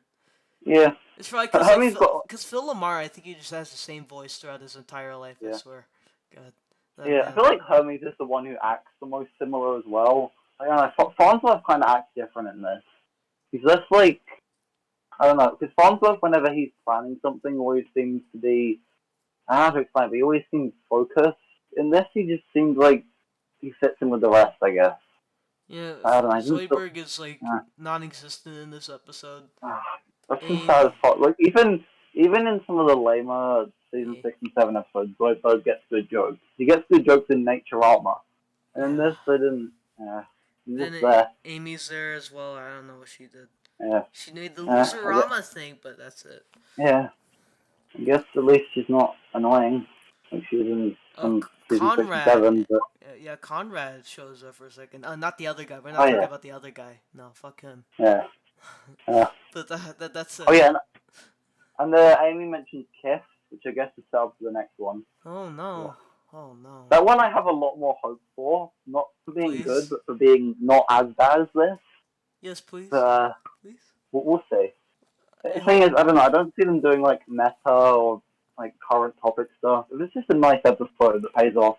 yeah. It's probably because like Hermes got Phil Lamar, I think he just has the same voice throughout his entire life. I yeah. swear. God, that Yeah, I man. feel like Hermes is the one who acts the most similar as well. I don't know, Farnsworth kind of acts different in this. He's less like, I don't know, because Farnsworth, whenever he's planning something, always seems to be, I don't know how to explain it, but he always seems focused. In this, he just seems like he fits in with the rest, I guess. Yeah, I don't know. I didn't feel, Zoidberg is like uh, non-existent in this episode. that's some sad as Amy, fuck. Like even in some of the lamer season eh, 6 and 7 episodes, Zoidberg gets good jokes. He gets good jokes in Nature Armor, and in yeah. this they didn't. Yeah, he's Then just there. Amy's there as well. I don't know what she did. Yeah, She made the I guess. loser-rama thing, but that's it. Yeah, I guess at least she's not annoying like she was in some season 6 and 7. Conrad. But Yeah, Conrad shows up for a second. Not the other guy. We're oh not talking yeah, about the other guy. No, fuck him. yeah, yeah. But that's Oh it. yeah, and Amy mentioned Kiss, which I guess is set up for the next one. Oh no. Ugh. Oh no. That one I have a lot more hope for, not for being good, Please. but for being not as bad as this. Yes, please. But Please. we'll see. I The thing hope. is, I don't know. I don't see them doing like meta or like current topic stuff. If it's just a nice episode that pays off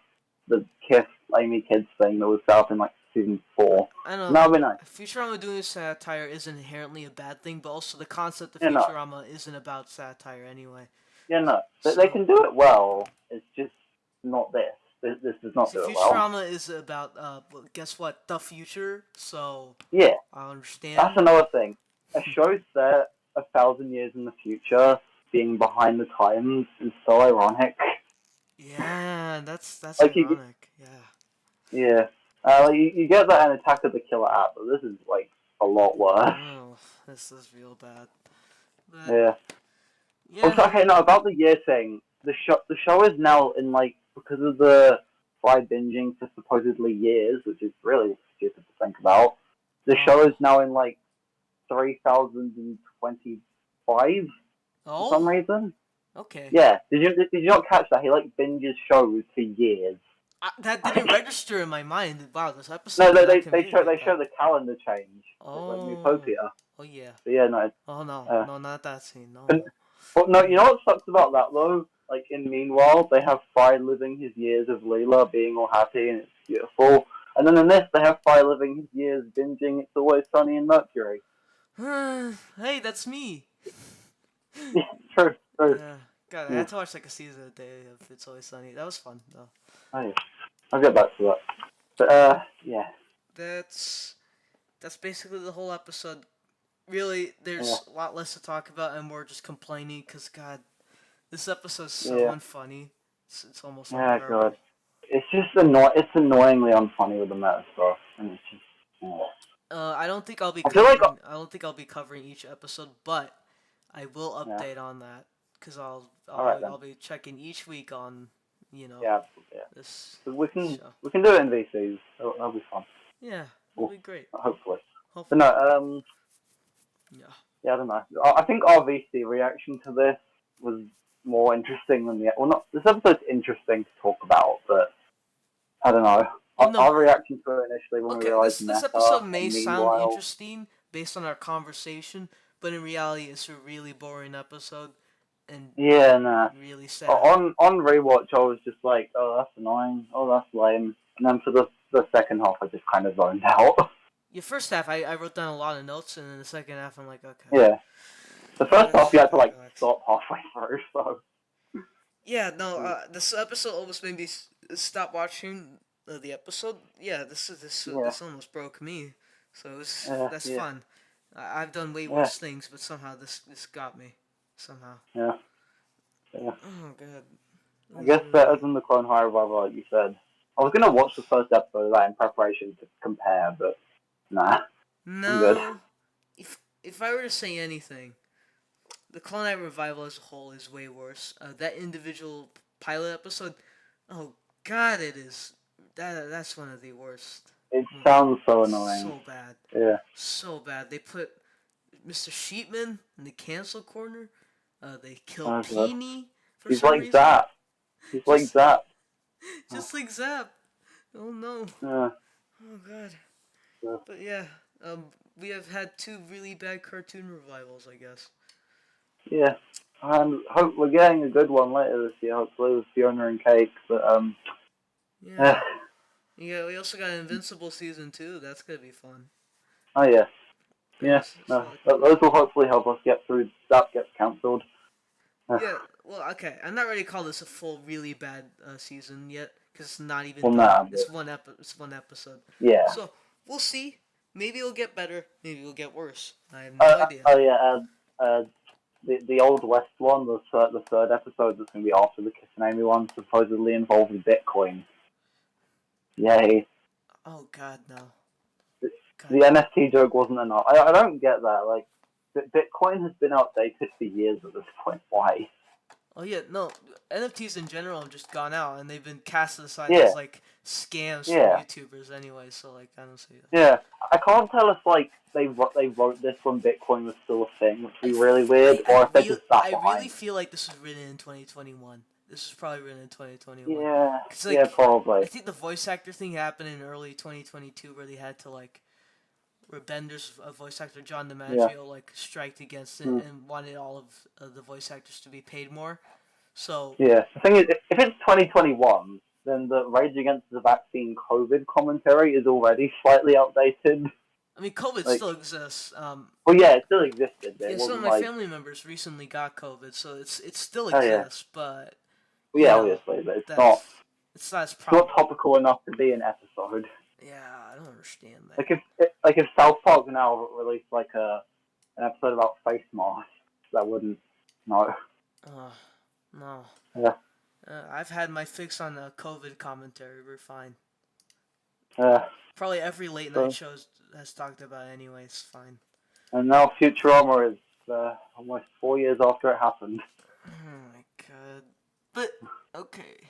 the Kiss Amy Kids thing that was set up in like season 4, I don't then know. that would be nice. Futurama doing satire isn't inherently a bad thing, but also the concept of Yeah, no, Futurama isn't about satire anyway. yeah, no. They So, can do it well. It's just not this. This does not see, do it well. Futurama is about, guess what? The future. So, Yeah, I that's understand. another thing. A show set 1,000 years in the future, being behind the times, is so ironic. Yeah, that's Like ironic. Yeah. yeah, like you get that in Attack of the Killer app, but this is like a lot worse. Oh, this is real bad. But, Yeah. yeah. Also, okay, no, about the year thing. The show is now in like because of the fry binging for supposedly years, which is really stupid to think about. The show is Oh. now in like 3025 for some Oh? reason. Okay. Yeah, did you not catch that? He like binges shows for years. That didn't register in my mind. Wow, this No, episode did they not they, they convey it show like they that. show the calendar change. It's like Oh. Newtopia. Oh, yeah. But yeah, no. Oh, no. Uh, No, not that scene. but, No. but no, you Mm. know what sucks about that though? Like in Meanwhile, they have Fry living his years of Leela being all happy and it's beautiful. And then in this, they have Fry living his years binging It's Always Sunny in Mercury. Hey, that's me. Yeah, true, true. Yeah. God, I Yeah. had to watch like a season a day of It's Always Sunny. That was fun, though. Oh, yeah. I'll get back to that. But yeah, That's that's basically the whole episode. Really, yeah, there's a lot less to talk about and more just complaining because, God, this episode's so yeah, unfunny. It's almost yeah. unbearable. God, it's just It's annoyingly unfunny with the meta stuff, and it's just. Yeah. I don't think I'll be I feel like. covering. I don't think I'll be covering each episode, but I will Yeah. update on that because All right then. I'll be checking each week on Yeah, yeah. this So we this can show. we can do it in VCs. That'll be fun. Yeah, it'll Cool. be great. Hopefully. But Hopefully. no, Yeah. yeah, I don't know. I think our VC reaction to this was more interesting than the. Well, not this episode's interesting to talk about, but I don't know. Well, no. Our reaction to it initially when we Okay, realized this Meta episode may and sound Meanwhile. interesting based on our conversation, but in reality, it's a really boring episode and Yeah, nah. really sad. On rewatch, I was just like, oh, that's annoying. Oh, that's lame. And then for the second half, I just kind of zoned out. The first half, I wrote down a lot of notes, and then the second half, I'm like, okay. Yeah. The first half, you had to like Relax. stop halfway through. So. Yeah, no, this episode almost made me stop watching the episode. Yeah, Yeah. this almost broke me. So that's Yeah. fun. I've done way Yeah. worse things, but somehow this got me. Somehow. Yeah. Yeah. Oh god. I guess better than the Clone High Revival, like you said. I was gonna watch the first episode of that in preparation to compare, but nah, I'm good. No. If I were to say anything, the Clone Knight revival as a whole is way worse. That individual pilot episode, oh god, it is. That's one of the worst. It sounds so annoying. So bad. Yeah. So bad. They put Mr. Sheepman in the cancel corner. They killed Oh, God. Peony for He's some like reason. Zap. He's like Zap. Just like Zap. Oh no. Yeah. Oh god. Yeah. But yeah, we have had two really bad cartoon revivals, I guess. Yeah. And hope we're getting a good one later this year, hopefully with Fiona and Cake. But Yeah. Yeah, we also got Invincible season 2. That's gonna be fun. Oh yeah. Yeah. So, No. like, Those will hopefully help us get through. Zap gets cancelled. yeah. Well, okay. I'm not ready to call this a full really bad season yet, because it's not even Well, done. nah, It's it's one episode. yeah. So we'll see. Maybe it'll get better. Maybe it'll get worse. I have no idea. Oh yeah. The Old West one, the third episode that's going to be after the Kiss and Amy one, supposedly involves Bitcoin. Yay. Oh God, no. God. The NFT joke wasn't enough. I don't get that. Like, Bitcoin has been outdated for years at this point. Why? Oh yeah, no. NFTs in general have just gone out, and they've been casted aside Yeah, as like scams from yeah, YouTubers anyway. So like, I don't see that. yeah. I can't tell if like they wrote this when Bitcoin was still a thing, which would be really I, weird, I or if they're real just sat I really behind. feel like this was written in 2021. This was probably written in 2021. Yeah, Cause yeah, like, I probably. think the voice actor thing happened in early 2022, where they had to like, where Bender's voice actor John Yeah. DiMaggio like striked against it Hmm. and wanted all of the voice actors to be paid more. So Yeah. The thing is, if it's 2021, then the Rage Against the Vaccine COVID commentary is already slightly outdated. I mean, COVID Like, still exists. well, yeah, it still existed, but Yeah, it some of wasn't my like, family members recently got COVID, so it still oh yeah, exists, but well, you yeah, know, obviously, but that's it's not as it's not prominent. topical enough to be an episode. Yeah, I don't understand that. Like if South Park now released like an episode about face masks, that wouldn't. No. No. Yeah. I've had my fix on the COVID commentary. We're fine. Yeah. Probably every late night So show has talked about it anyway. It's fine. and now Futurama is almost 4 years after it happened. Oh my god. But okay,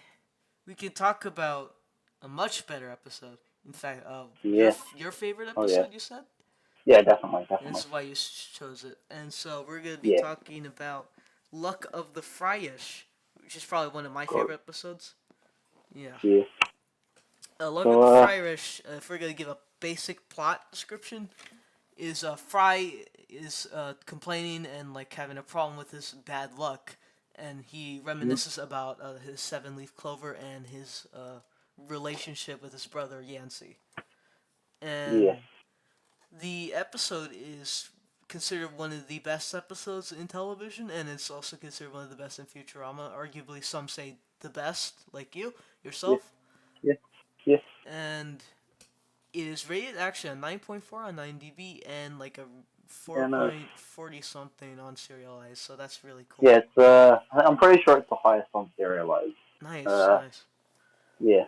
we can talk about a much better episode. In fact, Yeah. your favorite Oh yeah. episode, you said. Yeah, definitely, And this definitely. is why you chose it. And so we're gonna be Yeah. talking about Luck of the Fryish, which is probably one of my Good. favorite episodes. Yeah. Yeah. Luck of So the Fryish, if we're gonna give a basic plot description, is Fry is complaining and like having a problem with his bad luck, and he reminisces about his seven-leaf clover and his relationship with his brother Yancey. yeah. And the episode is considered one of the best episodes in television, and it's also considered one of the best in Futurama. Arguably, some say the best, like Yeah. yourself. Yeah. Yeah. And it is rated actually a 9.4 on IMDb and like a Yeah. No. 4.40 something on Serialized, so that's really cool. Yeah. It's I'm pretty sure it's the highest on Serialized. Nice, Uh. nice. Yeah.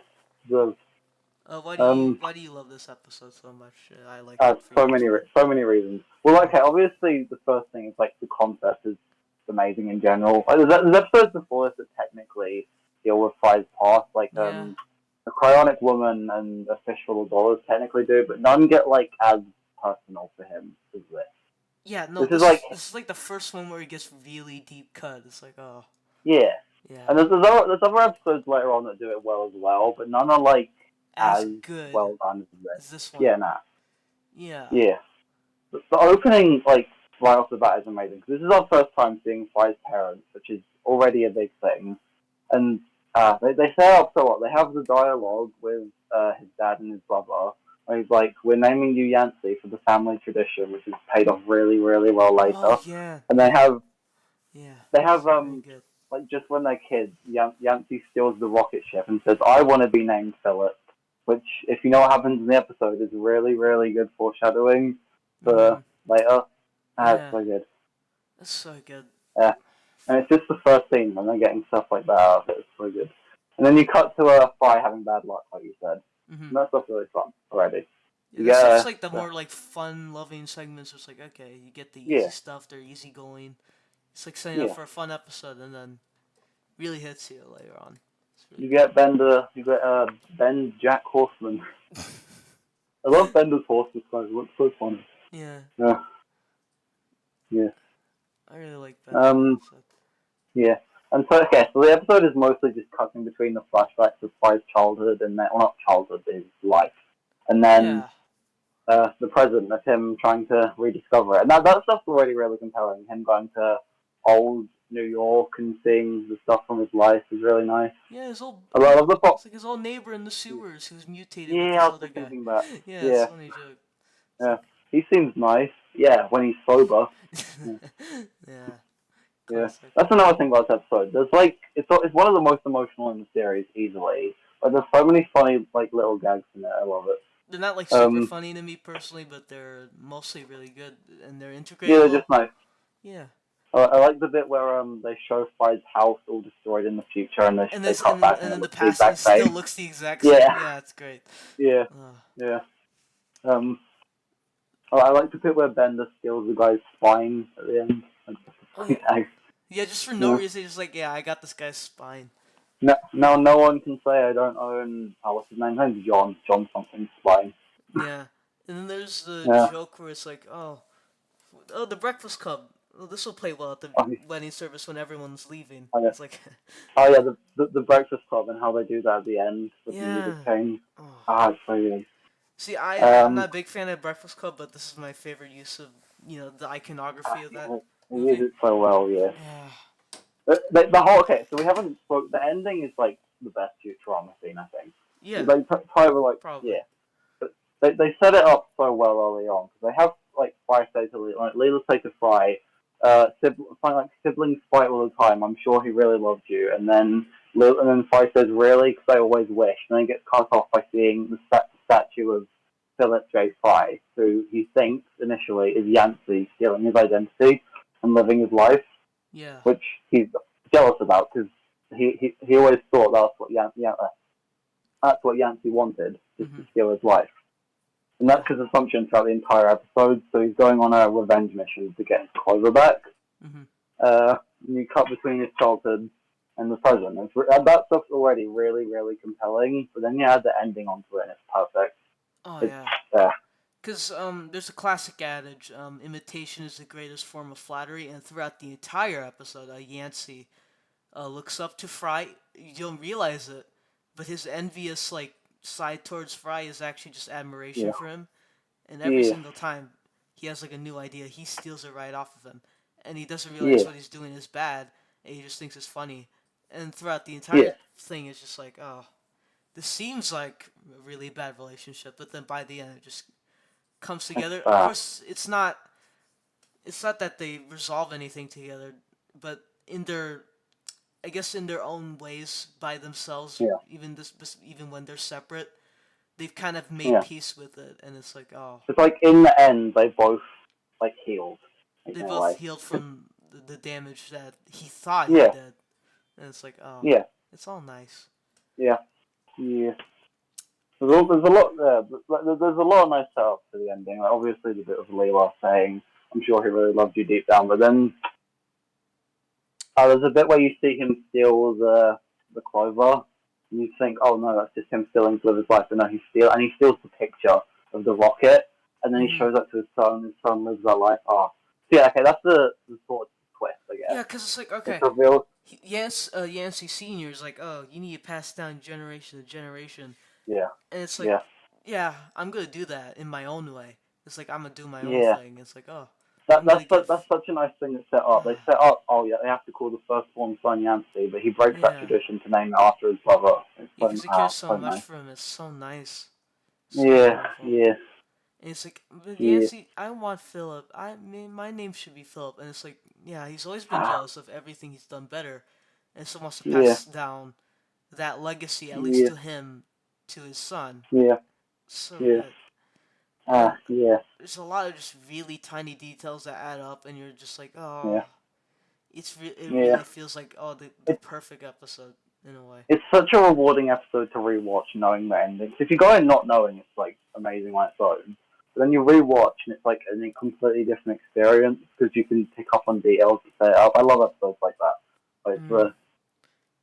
The Why do you love this episode so much? I like it for So you as well. so many reasons. Well, okay, obviously the first thing is like the concept is amazing in general. There's episodes before this that technically deal with Fry's past, like Yeah. the Cryonic Woman and A Fish Full of Dollars technically do, but none get like as personal to him as this. Yeah, no, This is like this is like the first one where it gets really deep cut. It's like, oh, yeah, yeah, and there's other episodes later on that do it well as well, but none are like as as good well done as this. as this one. Yeah, nah, Yeah. yeah. The opening, like, right off the bat is amazing. Because this is our first time seeing Fry's parents, which is already a big thing. And they set up so what? They have the dialogue with his dad and his brother. Where he's like, we're naming you Yancey for the family tradition, which is paid off really, really well later. Oh yeah. And Yeah. they have Very good. like, just when they're kids, Yancey steals the rocket ship and says, I want to be named Philip. Which, if you know what happens in the episode, is really, really good foreshadowing for later. It's Yeah. so good. That's so good. Yeah. And it's just the first scene when they're getting stuff like that out of it. It's so good. And then you cut to Fry having bad luck, like you said. And that stuff's really fun already. Yeah, this stuff's like the more like fun-loving segments. It's like, okay, you get the easy stuff. They're easy going. It's like setting up for a fun episode, and then really hits you later on. Really you get Ben Jack Horseman. I love Bender's horse disguise. It looks so funny. Yeah. Yeah. Yeah. I really like that. Yeah. And so, okay, so the episode is mostly just cutting between the flashbacks of Fry's childhood and then, well, not childhood, his life. And then the present of him trying to rediscover it. And that stuff's already really compelling. Him going to old New York and seeing the stuff from his life is really nice. Yeah, his old. I love the It's like his old neighbor in the sewers who's mutated with this other guy. Thinking that. Yeah, it's funny joke. Yeah, he seems nice. Yeah, when he's sober. Yeah. Yeah, that's another thing about this episode. There's like it's one of the most emotional in the series easily, There's so many funny like little gags in it. I love it. They're not like super Um, funny to me personally, but they're mostly really good and they're yeah, integrated they're well. just nice. Yeah. I like the bit where they show Fry's house all destroyed in the future, and And they this cut back and and it then the looks the past and it exact still same. looks the exact same. Yeah, Yeah, it's great. yeah, Uh, yeah. Um, I like the bit where Bender steals the guy's spine at the end. Like, that's a oh funny yeah. tag. Yeah, just for no Yeah. reason, just like, yeah, I got this guy's spine. No, now no one can say I don't own. What's his name? His name's John. John something spine. Yeah. And then there's the Yeah. joke where it's like, oh, the Breakfast Club. Oh, this will play well at the Oh, wedding service when everyone's leaving. yeah. It's like, Oh yeah, the Breakfast Club and how they do that at the end with the music yeah. change. Oh. Ah, it's so good. See, I'm not Um, a big fan of Breakfast Club, but this is my favorite use of the iconography of that it movie. uses it so well, yeah. Yeah. The whole okay, so we haven't spoke. The ending is like the best Futurama scene, I think. Yeah, They try to like probably. yeah, but they set it up so well early on because they have like Fry say to Leela, like Leela say to Fry, like siblings fight all the time. I'm sure he really loved you, and then Fry says really because I always wish, and then gets cut off by seeing the statue of Philip J. Fry, who he thinks initially is Yancey stealing his identity and living his life, Yeah. which he's jealous about because he always thought that's what Yancey wanted, just to Mhm. steal his life. And Yeah. that's his assumption throughout the entire episode. So he's going on a revenge mission to get his clover back. Mhm. And you cut between his childhood and the present. That stuff's already really, really compelling. But then you add the ending onto it, and it's perfect. Oh It's yeah. uh, Cause there's a classic adage, imitation is the greatest form of flattery, and throughout the entire episode, Yancey looks up to Fry. You don't realize it, but his envious like side towards Fry is actually just admiration yeah, for him. And every yeah, single time he has like a new idea, he steals it right off of him, and he doesn't realize yeah, what he's doing is bad, and he just thinks it's funny. And throughout the yeah. entire thing, it's just like, oh, this seems like a really bad relationship, but then by the end, it just comes It's together. Of course, it's not. It's not that they resolve anything together, but in their, I guess, in their own ways, by themselves, yeah, even when they're separate, they've kind of made yeah. peace with it, and it's like, oh, It's like in the end, they both like healed, like, they in a both way. healed from the damage that he thought he Yeah, did, and it's like, oh, yeah, it's all nice. yeah, yeah. There's a lot there. There's a lot of nice setup to the ending. Like, obviously, the bit of Leela saying, "I'm sure he really loved you deep down," but then there's a bit where you see him steal the clover, and you think, "Oh no, that's just him stealing to live his life." But no, and he steals the picture of the rocket, and then he Hmm. shows that to his son. And his son lives that life. Oh, so yeah, okay, that's the sort of twist, I guess. Yeah, cause it's like, It's okay, revealed. Yancey Senior is like, oh, you need to pass down generation to generation, Yeah, and it's like, yeah, yeah, I'm gonna do that in my own way. It's like I'm gonna do my own yeah. thing. It's like, oh, That I'm gonna give, that's such a nice thing to set up. They set up, oh yeah, they have to call the firstborn son Yancey, but he breaks that yeah, tradition to name it after his brother. It's yeah, cause he cares so so much nice. for him. It's so nice, so Yeah, beautiful. yeah, And it's like, but yeah. Yancey, I want Philip. I mean, my name should be Philip. And it's like, yeah, he's always been jealous of everything he's done better, and so wants to Yeah, pass down that legacy, at least yeah, to him, to his son. yeah, So yeah. good. And Yeah, there's a lot of just really tiny details that add up, and you're just like, oh, yeah, it yeah. really feels like, oh, the It's perfect episode in a way. it's such a rewarding episode to rewatch, knowing the ending. If you go in not knowing, it's like amazing on its own. But then you rewatch, and it's like a completely different experience because you can pick up on details to set it up. I love episodes like that. Like Mm.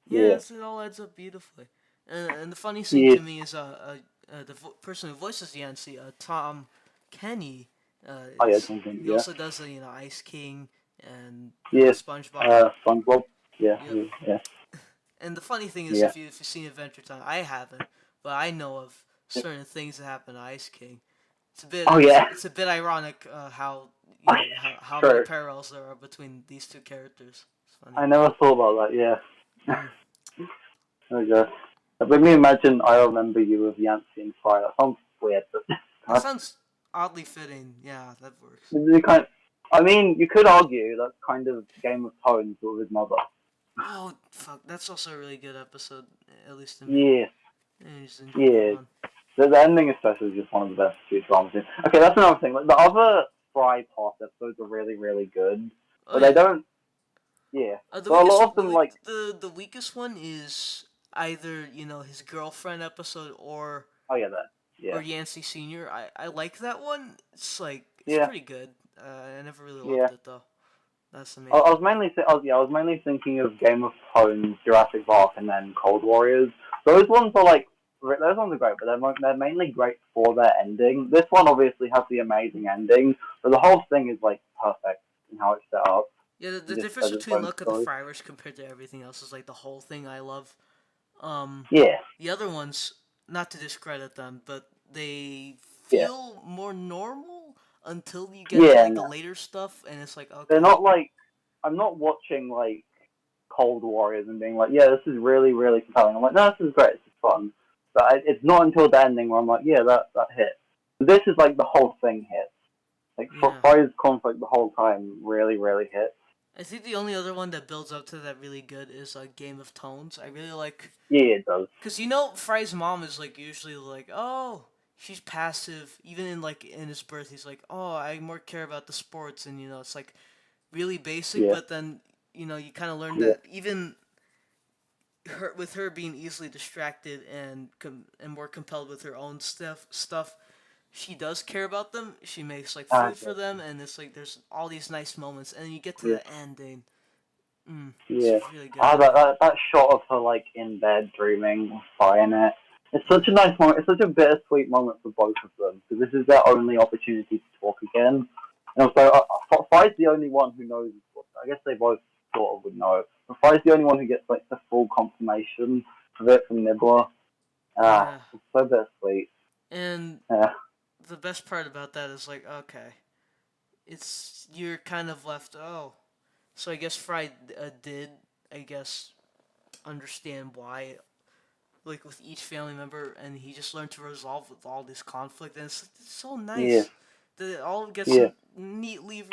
Yeah, yeah, it all adds up beautifully. And the funniest thing yeah, to me is the person who voices Yancey, Tom Kenny, oh yeah, is something, he yeah. also does the Ice King and Yes. SpongeBob. SpongeBob. Yeah. Yep. Yeah. And the funny thing is, Yeah. if you've seen Adventure Time, I haven't, but I know of certain things that happen to Ice King. Oh yeah. It's a bit ironic how Oh, how many true. parallels there are between these two characters. It's funny. I never thought about that. Yeah. Mm. There we go. That made me imagine. I remember you with Yancey and Fry. That sounds weird, but That sounds oddly fitting. Yeah, that works. you kind. I mean, you could argue that's kind of Game of Thrones with his mother. Oh fuck, that's also a really good episode, at least to me. Yeah. and just enjoy that Yeah, one. the ending especially is just one of the best Futurama scenes. Okay, that's another thing. Like the other Fry past episodes are really, really good, Oh but they yeah. don't. Yeah, The so a weakest lot of them like, the weakest one is either his girlfriend episode oh yeah, that, yeah, or Yancey Senior. I like that one. It's like it's yeah, pretty good. I never really yeah. loved it though. That's the I, main I thing. was mainly, I was mainly thinking of Game of Thrones, Jurassic Park, and then Cold Warriors. Those ones are like, those ones are great, but they're mainly great for their ending. This one obviously has the amazing ending, but the whole thing is like perfect in how it's set up, Yeah, the just difference as its between own Look at the story. Fryish compared to everything else is like the whole thing I love. Um, Yeah, the other ones, not to discredit them, but they yeah, feel more normal until you get to yeah. like the No, later stuff, and it's like they're okay, not like, I'm not watching like Cold Warriors and being like, yeah, this is really, really compelling. I'm like, no, this is great, this is fun. But it's not until the ending where I'm like, yeah, that hit. This is like the whole thing hits. Like yeah. Fry's conflict the whole time really, really hits. I think the only other one that builds up to that really good is Game of Tones. I really like, Yeah, it does. cause Fry's mom is like usually like, oh, she's passive. Even in like in his birth, he's like, oh, I more care about the sports, and it's like really basic. Yeah, But then you kind of learn yeah. that even her being easily distracted and and more compelled with her own stuff, she does care about them. She makes like Ah, food for yeah, them, and it's like there's all these nice moments, and then you get to yeah, the ending. It's yeah. a really good Ah, ending. that shot of her like in bed dreaming with Fry in it. It's such a nice moment. It's such a bittersweet moment for both of them because this is their only opportunity to talk again. And also, Fry's the only one who knows. I guess they both sort of would know. But Fry's the only one who gets like the full confirmation of it from Nibbler. Ah, Yeah, it's so bittersweet. and Yeah, the best part about that is like okay, it's you're kind of left. Oh, so I guess Fry did I guess understand why like with each family member, and he just learned to resolve with all this conflict, and it's so yeah, nice that it all gets yeah, neatly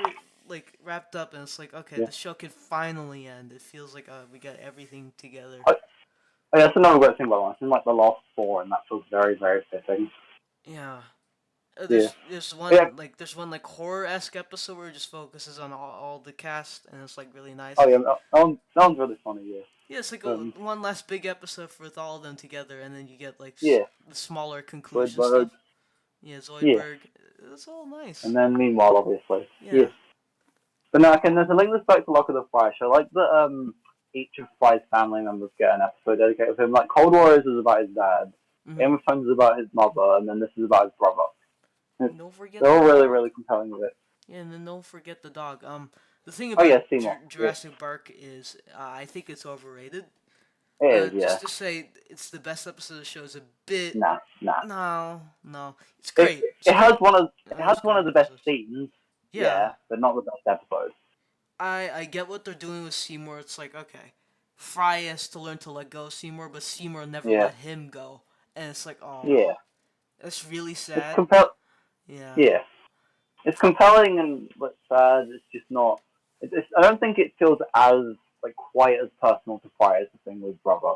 like wrapped up, and it's like okay, yeah. the show can finally end. It feels like we got everything together. Oh, oh, yeah, that's another great thing about one. It's in like the last four, and that feels very, very fitting. Yeah. Yeah, There's yeah. one like horror esque episode where it just focuses on all the cast, and it's like really nice. Oh yeah, that one's really funny. Yeah, it's like Yeah, one last big episode with all of them together, and then you get like yeah. the smaller conclusion Zoidberg. stuff. Yeah, Yeah, Zoidberg. It's all nice. and then meanwhile, obviously, yeah. Yeah. But now, okay, there's a link this back to Lock of the Fire Show. Like that, each of Fry's family members get an episode dedicated to him. Like Cold Warriors is about his dad, Mm-hmm. Game of Thrones is about his mother, and then this is about his brother. It's, And don't forget they're the all really, dog. really compelling with it. Yeah, and then don't forget the dog. The thing Oh about yeah, Seymour. Yeah, Jurassic Park is I think it's overrated. it is. Yeah, Just to say it's the best episode of the show is a bit. nah, nah. No, it's It great. It's it has great. it has There's one great of the best episodes. scenes. Yeah, Yeah, but not the best episodes. I get what they're doing with Seymour. It's like okay, Fry has to learn to let go of Seymour, but Seymour never Yeah, let him go, and it's like oh, yeah. that's really It's sad. compel. Yeah, Yeah, it's compelling and but sad. It's just not. I don't think it feels as like quite as personal to Fry as the thing with Brother.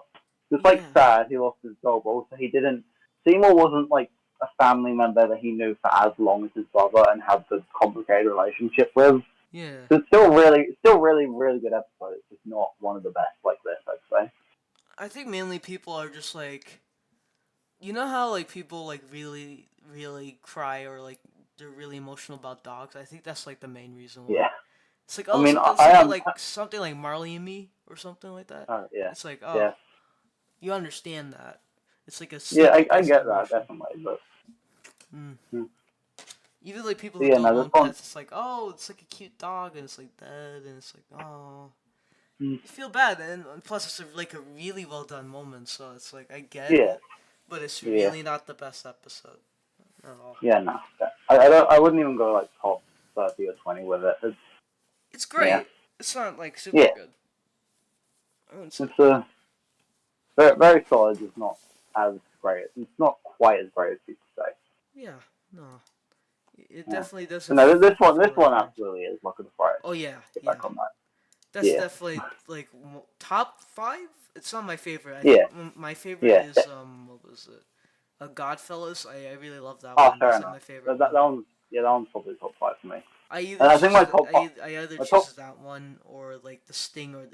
It's like yeah, sad he lost his dog, but also he didn't. Seymour wasn't like a family member that he knew for as long as his brother and had the complicated relationship with. yeah. So it's still really, really good episode. It's just not one of the best like this, I'd say. I think mainly people are just like how like people like really really cry or like they're really emotional about dogs. I think that's like the main reason why. Yeah, It's like I oh mean, I something am. like Marley and Me or something like that. Yeah, It's like yeah, oh you understand that. It's like a yeah. simple I basic get that emotion. definitely, but. Mm. Hmm. Even like people But who yeah, don't no, this own one. pets, it's like oh it's like a cute dog and it's like dead and it's like oh Hmm. you feel bad and plus it's like a really well done moment so it's like I get Yeah, it but it's yeah. really not the best episode at all. Yeah, no. I don't. I wouldn't even go like top 30 or 20 with it. It's Yeah, great. It's not like super yeah. good. I wouldn't say. It's a very, very solid. It's not as great. It's not quite as great as people say. Yeah, no. It Yeah. definitely doesn't But no, this feel like one earned. absolutely is. Look at the price. Oh yeah, Get yeah. back on that. That's Yeah, definitely like top five. It's not my favorite. I think Yeah, my favorite yeah. is what was it? Godfellas. I really love that Oh, one. fair That's like enough. my favorite That one. one's that one's probably top five for me. I either And I think choose my the, top five, I either my choose top that one or like the Sting or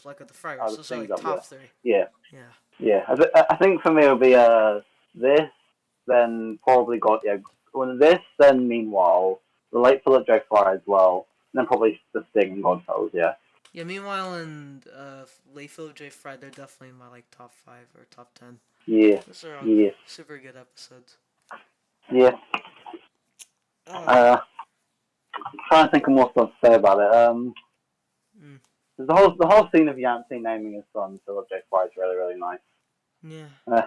like the oh, Friars. the Those are things like up there. top three. Yeah, Yeah. yeah. I think for me it would be this, then probably God. Yeah, when this, then Meanwhile, the Late Philip J. Fry as well, and then probably the Sting and Godfellas. Yeah, Yeah. Meanwhile, and Layfield J. Fry, they're definitely in my like top five or top 10. yeah, Those are all yeah, super good episodes. yeah. Oh. Trying to think of more stuff to say about it. Mm, The whole scene of Yancey naming his son Philip J. Fry is really really nice. yeah. Uh,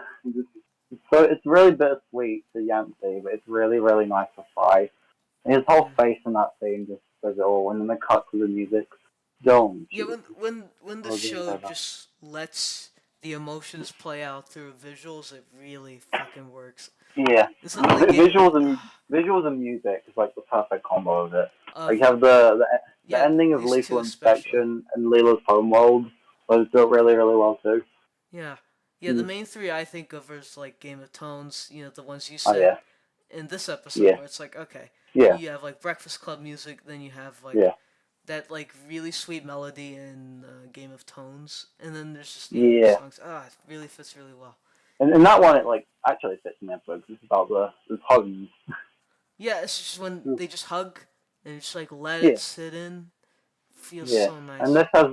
so it's really bittersweet to Yancey, but it's really really nice for Fry. And his whole Yeah. face in that scene just says it all. And then they cut to the music. Don't Yeah. you? When the Oh, doing show that. just lets the emotions play out through visuals, it really fucking works. Yeah, This is like game. visuals and music is like the perfect combo of it. Like Of you have the yeah, ending of these two Lethal especially. Inspection and Lila's Homeworld. Those do it really really well too. Yeah. Yeah, the Mm. main three I think of is like Game of Tones, the ones you Oh said yeah, in this episode yeah, where it's like, okay, yeah, you have like Breakfast Club music, then you have like yeah, that like really sweet melody in Game of Tones, and then there's just the yeah. songs. Ah, it really fits really well. And that one, it like actually fits in there because it's about the tones. Yeah, it's just when they just hug and just like let it Yeah, sit in. Feels yeah. so And nice. this has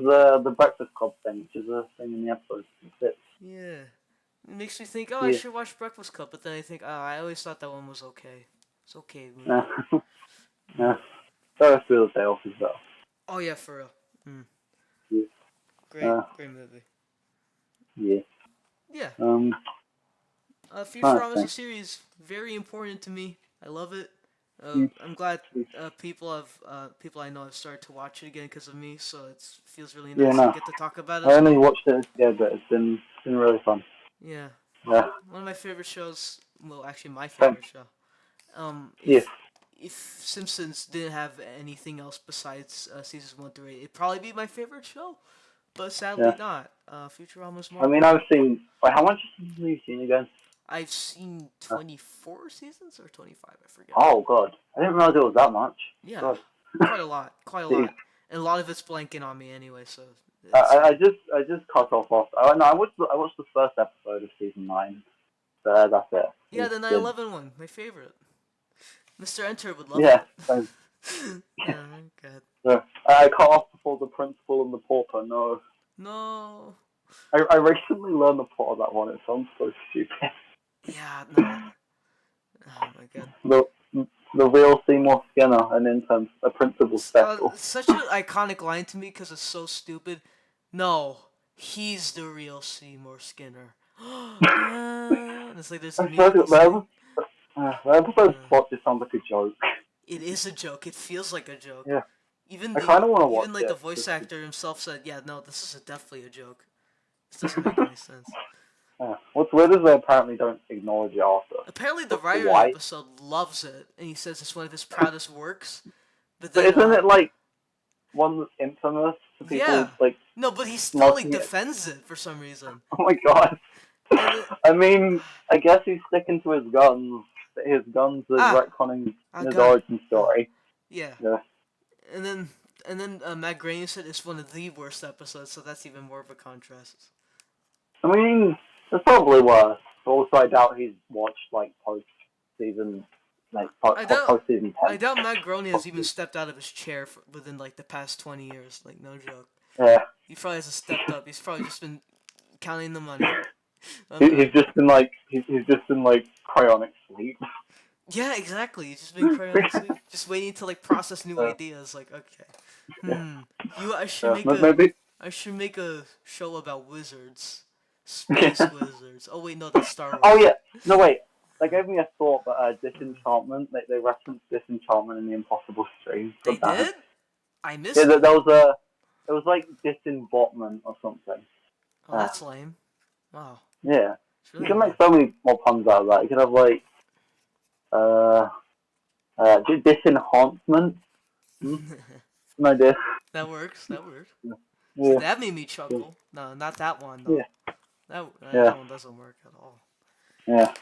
the Breakfast Club thing, which is a thing in the episode. It fits. Yeah. It makes me think, oh, I Yeah. should watch Breakfast Club, but then I think, oh, I always thought that one was okay. It's okay Uh, movie. Mm. uh, Ferris Bueller's Day Off as well. Oh yeah, for real. Mm. Yeah. Great, Uh, great movie. yeah. Yeah. Um, trying to Futurama is a think. series very important to me. I love it. Mm, I'm glad mm. people I know have started to watch it again because of me. So it feels really Yeah, nice to no. get to talk about it I as only well. watched it yeah, but it's been really fun. Yeah, Yeah. one of my favorite shows. Well, actually, my Same. favorite show. Um, Yeah. if Simpsons didn't have anything else besides seasons 1 through 8, it'd probably be my favorite show. But Yeah. sadly, not. Futurama's more I mean, important. I've seen. Wait, how much have you seen again? I've seen Uh, 24 seasons or 25, I forget. oh God, I didn't realize it was that much. Yeah, God. quite a lot, quite a Jeez. lot, and a lot of it's blanking on me anyway. So I, it's I I just I just cut off. Oh no, I watched the first episode of season 9. So that's it. yeah, It's the 9/11 one, my favorite. Mr. Enter would love yeah. that. So, Oh god, so, I cut off before the principal and the pauper. No, no. I recently learned the plot of that one. It sounds so stupid. Yeah, no. Oh my god. The the real Seymour Skinner, an intern, a principal special. It's such an iconic line to me because it's so stupid. No, he's the real Seymour Skinner. And it's like there's I swear to immediately God, sing. the episode's Uh, plot just sounds like a joke. it is a joke. It feels like a joke. Yeah, Even I kind the of want to watch even like the it. voice Just, actor himself said, "Yeah, no, this is definitely a joke. This doesn't make any sense." what's weird is they apparently don't acknowledge it after. Apparently, the But writer of the why? episode loves it, and he says it's one of his proudest works. But But then, isn't it like one that's infamous for people yeah, like no, but he still like smoking it? defends it for some reason. Oh my god. And then, I mean, I guess he's sticking to his guns. His guns are ah, retconning I his gun. origin Uh, story. yeah, Yeah. and then Matt Groening said it's one of the worst episodes, so that's even more of a contrast. I mean, it's probably worse. But also, I doubt he's watched like post season, like I doubt post season I 10. doubt Matt Groening has even stepped out of his chair within like the past 20 years. Like no joke. Yeah. He probably hasn't stepped up. He's probably just been counting the money. He's just been like he's just been like cryonic sleep. Yeah, exactly. He's just been crying sleep, just waiting to like process new uh, ideas. Like, okay, yeah. I should make Maybe. I should make a show about wizards, space wizards. Oh wait, no, that's Star Oh Wars. yeah. No wait. That gave me a thought, but disenchantment. They referenced disenchantment in the Impossible Stream. They God damn it. did? I Yeah, missed it. there was a. It was like disinvestment or something. Oh, Uh, that's lame. Wow, yeah. it's You really can make lame. so many more puns out of that. You could have like uh disenhancement. Hmm? No idea. That works. That works. See, Yeah, that made me chuckle. No, not that one though. yeah, That yeah, one doesn't work at all. yeah.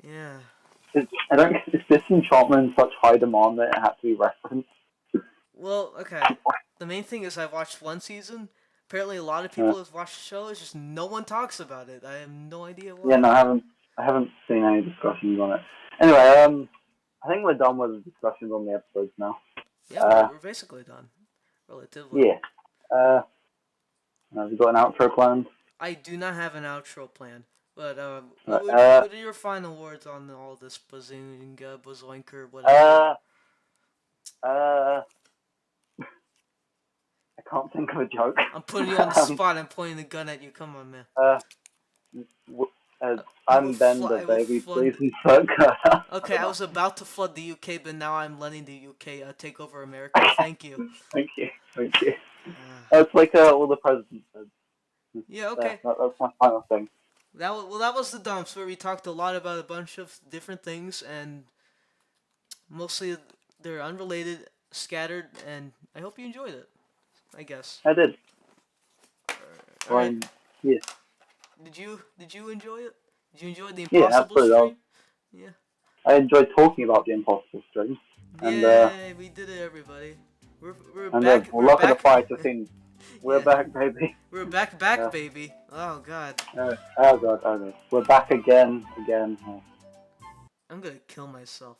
Yeah. I don't. Is Disenchantment in such high demand that it had to be referenced? Well, okay. The main thing is I watched one season. Apparently, a lot of Yeah. people have watched the show. It's just no one talks about it. I have no idea Yeah, why. no, I haven't. I haven't seen any discussions on it. Anyway, I think we're done with the discussions on the episodes now. Yeah, Uh, we're basically done, relatively. yeah. Uh, have you got an outro planned? I do not have an outro plan, but Uh, what are your final words on all this bazinga, bazoinker, whatever? uh, uh, I can't think of a joke. I'm putting you on the um, spot. I'm pointing the gun at you. Come on, man. uh, w- I will I'm Ben the I will baby. Please flood. insert Kurt. I Okay, don't I know. was about to flood the UK, but now I'm letting the UK take over America. Thank you. Thank you. Thank you. Uh, It's like all the presidents said. yeah, Yeah, okay. that's my final thing. That was the dumps where we talked a lot about a bunch of different things, and mostly they're unrelated, scattered, and I hope you enjoyed it. I guess. I did. All right. Well, yeah, Did you enjoy it? Did you enjoy the yeah, Impossible absolutely. stream? Yeah. I enjoyed talking about the impossible string, and Yay! We did it, everybody. We're and back. well, We're luck of the back. fighter team. We're Yeah. back, baby. We're back, Uh, baby. Oh God. oh god, oh god. We're back again. I'm gonna kill myself.